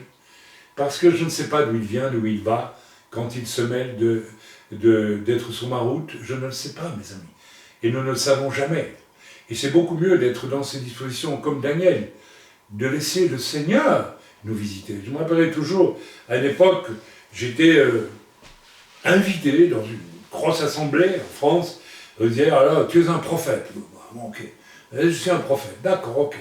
parce que je ne sais pas d'où il vient, d'où il va, quand il se mêle d'être sur ma route, je ne le sais pas, mes amis. Et nous ne le savons jamais. Et c'est beaucoup mieux d'être dans ces dispositions comme Daniel, de laisser le Seigneur nous visiter. Je me rappellerai toujours, à une époque, j'étais invité dans une grosse assemblée en France, on disait, alors, tu es un prophète. Bon, ok. Je suis un prophète. D'accord, ok.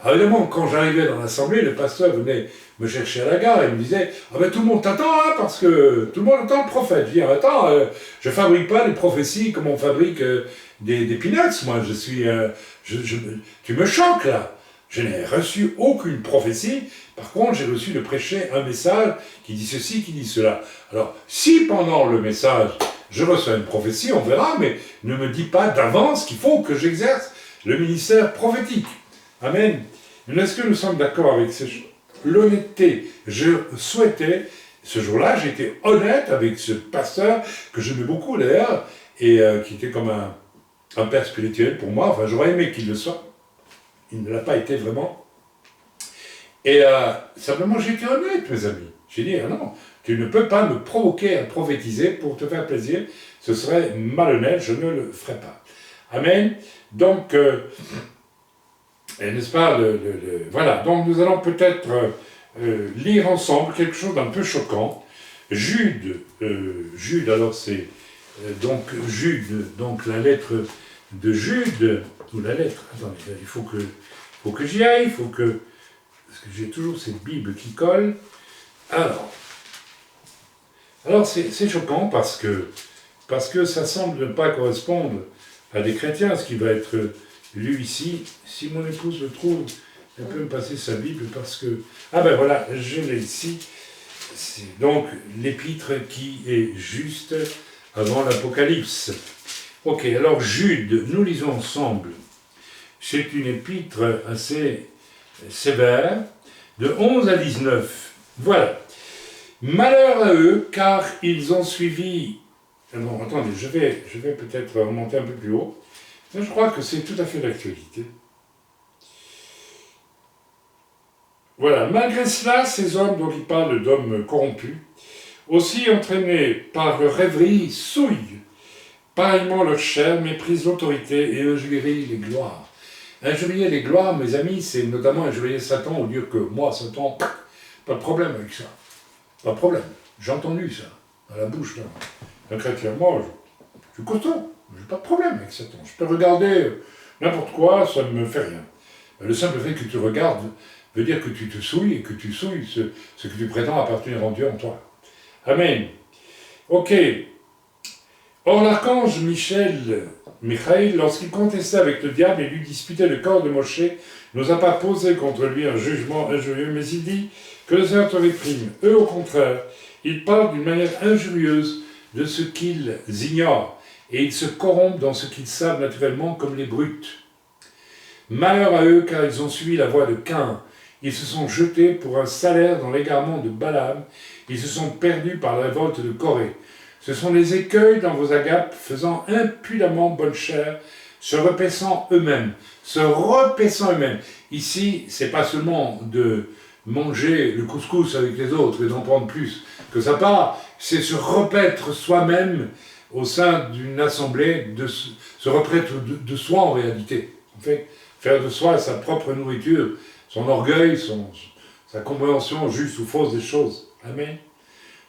Alors évidemment, quand j'arrivais dans l'assemblée, le pasteur venait me chercher à la gare et me disait, ah ben tout le monde t'attend, hein, parce que tout le monde attend le prophète. Je dis, attends, je ne fabrique pas des prophéties comme on fabrique des peanuts, moi, je suis... tu me choques, là. Je n'ai reçu aucune prophétie. Par contre, j'ai reçu de prêcher un message qui dit ceci, qui dit cela. Alors, si pendant le message, je reçois une prophétie, on verra, mais ne me dis pas d'avance qu'il faut que j'exerce le ministère prophétique. Amen. Mais est-ce que nous sommes d'accord avec ces choses? L'honnêteté, je souhaitais Ce jour-là, j'étais honnête avec ce pasteur, que j'aimais beaucoup d'ailleurs, et qui était comme un père spirituel pour moi. Enfin, j'aurais aimé qu'il le soit. Il ne l'a pas été vraiment. Et simplement, j'étais honnête, mes amis. J'ai dit, ah non, tu ne peux pas me provoquer à prophétiser pour te faire plaisir. Ce serait malhonnête, je ne le ferai pas. Amen. Donc, n'est-ce pas, voilà. Donc, nous allons peut-être lire ensemble quelque chose d'un peu choquant. Jude, alors c'est donc Jude, donc la lettre de Jude, ou la lettre, attendez, il faut que j'y aille, parce que j'ai toujours cette Bible qui colle. Alors c'est choquant parce que ça semble ne pas correspondre à des chrétiens, ce qui va être lu ici. Si mon épouse le trouve, elle peut me passer sa Bible parce que... Ah ben voilà, je l'ai ici. C'est donc l'épître qui est juste avant l'Apocalypse. Ok, alors Jude, nous lisons ensemble. C'est une épître assez sévère, de 11 à 19. Voilà. Malheur à eux, car ils ont suivi... Non, attendez, je vais peut-être remonter un peu plus haut. Je crois que c'est tout à fait d'actualité. Voilà, malgré cela, ces hommes dont il parle d'hommes corrompus, aussi entraînés par leur rêverie, souillent. Pareillement, leur chair méprise l'autorité et injurie les gloires. Injurier les gloires, mes amis, c'est notamment injurier Satan, au lieu que moi, Satan, pas de problème avec ça. Pas de problème. J'ai entendu ça, à la bouche d'un chrétien. Moi, je suis costaud, j'ai pas de problème avec Satan. Je peux regarder n'importe quoi, ça ne me fait rien. Le simple fait que tu regardes veut dire que tu te souilles et que tu souilles ce que tu prétends appartenir en Dieu en toi. Amen. Ok. Or l'archange Michael, lorsqu'il contestait avec le diable et lui disputait le corps de Moshe, n'osa pas poser contre lui un jugement injurieux, mais il dit que le Seigneur te réprime. Eux, au contraire, ils parlent d'une manière injurieuse de ce qu'ils ignorent, et ils se corrompent dans ce qu'ils savent naturellement comme les brutes. Malheur à eux, car ils ont suivi la voie de Caïn. Ils se sont jetés pour un salaire dans l'égarement de Balaam. Ils se sont perdus par la révolte de Corée. Ce sont les écueils dans vos agapes, faisant impudemment bonne chère, se repaissant eux-mêmes. Ici, c'est pas seulement de manger le couscous avec les autres et d'en prendre plus que ça part, c'est se repaître soi-même au sein d'une assemblée, se repaître de soi en réalité. En fait, faire de soi sa propre nourriture, son orgueil, sa compréhension juste ou fausse des choses. Amen.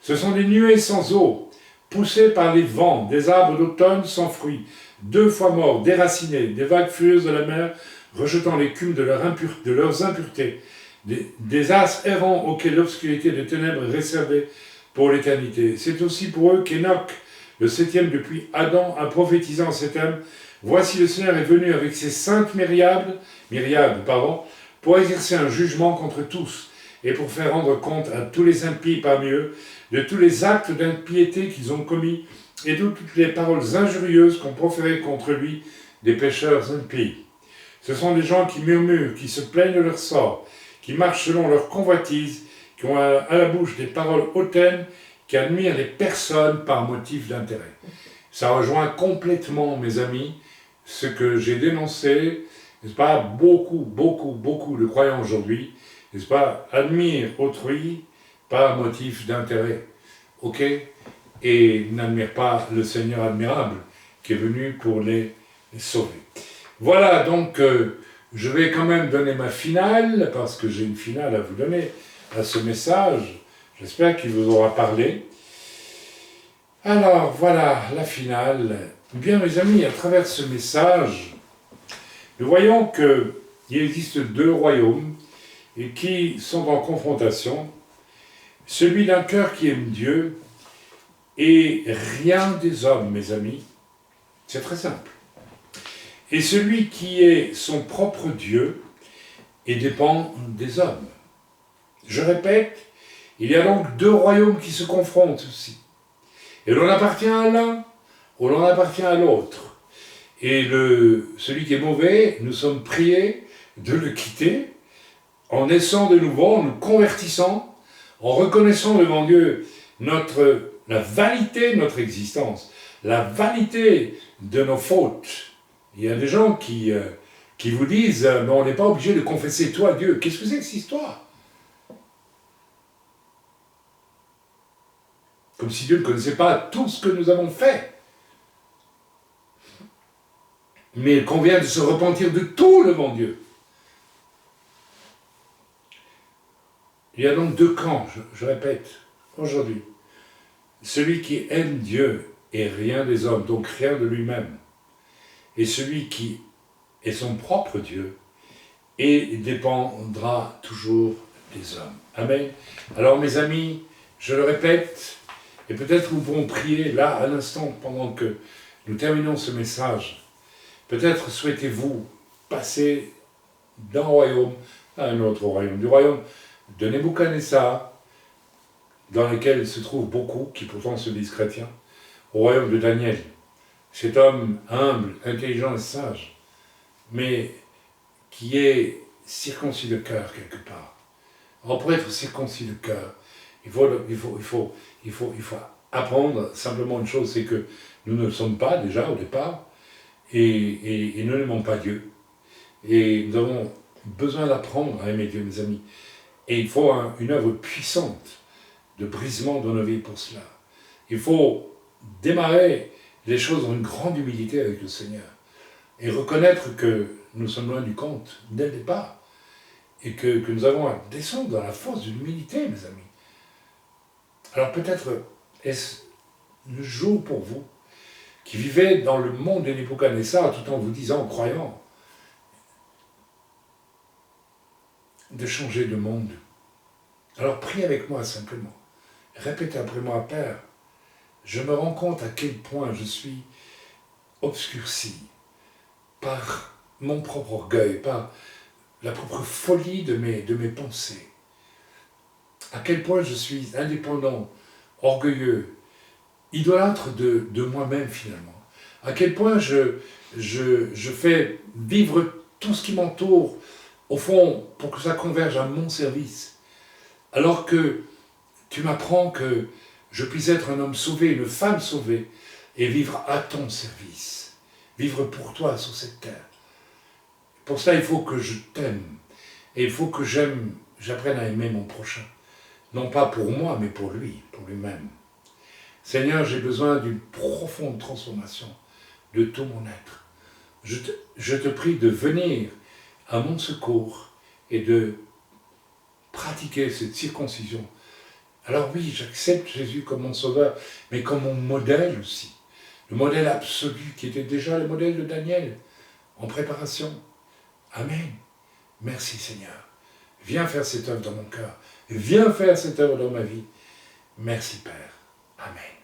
Ce sont des nuées sans eau, poussées par les vents, des arbres d'automne sans fruits, 2 fois morts, déracinés, des vagues furieuses de la mer, rejetant l'écume de leurs impuretés, des astres errants auxquels l'obscurité des ténèbres est réservée pour l'éternité. C'est aussi pour eux qu'Enoch, le 7e depuis Adam, a prophétisé en ces termes. Voici le Seigneur est venu avec ses 5 myriades, pour exercer un jugement contre tous, et pour faire rendre compte à tous les impies parmi eux, de tous les actes d'impiété qu'ils ont commis, et de toutes les paroles injurieuses qu'ont proférées contre lui des pécheurs impies. Ce sont des gens qui murmurent, qui se plaignent de leur sort, qui marchent selon leur convoitise, qui ont à la bouche des paroles hautaines, qui admirent les personnes par motif d'intérêt. Ça rejoint complètement, mes amis, ce que j'ai dénoncé, n'est-ce pas, beaucoup de croyants aujourd'hui, n'est-ce pas, admirent autrui par motif d'intérêt, ok, et n'admirent pas le Seigneur admirable qui est venu pour les sauver. Voilà, donc je vais quand même donner ma finale, parce que j'ai une finale à vous donner à ce message. J'espère qu'il vous aura parlé. Alors, voilà, la finale. Bien, mes amis, à travers ce message, nous voyons qu'il existe 2 royaumes et qui sont en confrontation. Celui d'un cœur qui aime Dieu et rien des hommes, mes amis. C'est très simple. Et celui qui est son propre Dieu et dépend des hommes. Je répète, il y a donc 2 royaumes qui se confrontent aussi. Et l'on appartient à l'un, ou l'on appartient à l'autre. Et celui qui est mauvais, nous sommes priés de le quitter en naissant de nouveau, en nous convertissant, en reconnaissant devant Dieu la vanité de notre existence, la vanité de nos fautes. Il y a des gens qui vous disent mais on n'est pas obligé de confesser toi Dieu. Qu'est-ce que c'est que cette histoire? Comme si Dieu ne connaissait pas tout ce que nous avons fait. Mais il convient de se repentir de tout devant Dieu. Il y a donc deux camps, je répète, aujourd'hui. Celui qui aime Dieu et rien des hommes, donc rien de lui-même. Et celui qui est son propre Dieu et dépendra toujours des hommes. Amen. Alors mes amis, je le répète, et peut-être nous pourrons prier là, à l'instant, pendant que nous terminons ce message. Peut-être souhaitez-vous passer d'un royaume à un autre royaume, du royaume de Nebuchadnezzar, dans lequel il se trouve beaucoup qui pourtant se disent chrétiens, au royaume de Daniel, cet homme humble, intelligent et sage, mais qui est circoncis de cœur quelque part. Alors pour être circoncis de cœur, il faut apprendre simplement une chose, c'est que nous ne le sommes pas déjà au départ, et nous n'aimons pas Dieu. Et nous avons besoin d'apprendre à aimer Dieu, mes amis. Et il faut une œuvre puissante de brisement dans nos vies pour cela. Il faut démarrer les choses dans une grande humilité avec le Seigneur. Et reconnaître que nous sommes loin du compte dès le départ. Et que nous avons à descendre dans la force de l'humilité, mes amis. Alors peut-être est-ce le jour pour vous qui vivez dans le monde de Nebuchadnezzar tout en vous disant, en croyant, de changer de monde. Alors prie avec moi simplement. Répétez après moi, Père, je me rends compte à quel point je suis obscurci par mon propre orgueil, par la propre folie de mes pensées. À quel point je suis indépendant, orgueilleux, idolâtre de moi-même finalement. À quel point je fais vivre tout ce qui m'entoure, au fond, pour que ça converge à mon service. Alors que tu m'apprends que je puisse être un homme sauvé, une femme sauvée, et vivre à ton service. Vivre pour toi sur cette terre. Pour cela, il faut que je t'aime. Et il faut que j'apprenne à aimer mon prochain. Non pas pour moi, mais pour lui, pour lui-même. Seigneur, j'ai besoin d'une profonde transformation de tout mon être. Je te prie de venir à mon secours et de pratiquer cette circoncision. Alors oui, j'accepte Jésus comme mon sauveur, mais comme mon modèle aussi. Le modèle absolu qui était déjà le modèle de Daniel, en préparation. Amen. Merci Seigneur. Viens faire cette œuvre dans mon cœur. Viens faire cette œuvre dans ma vie. Merci Père. Amen.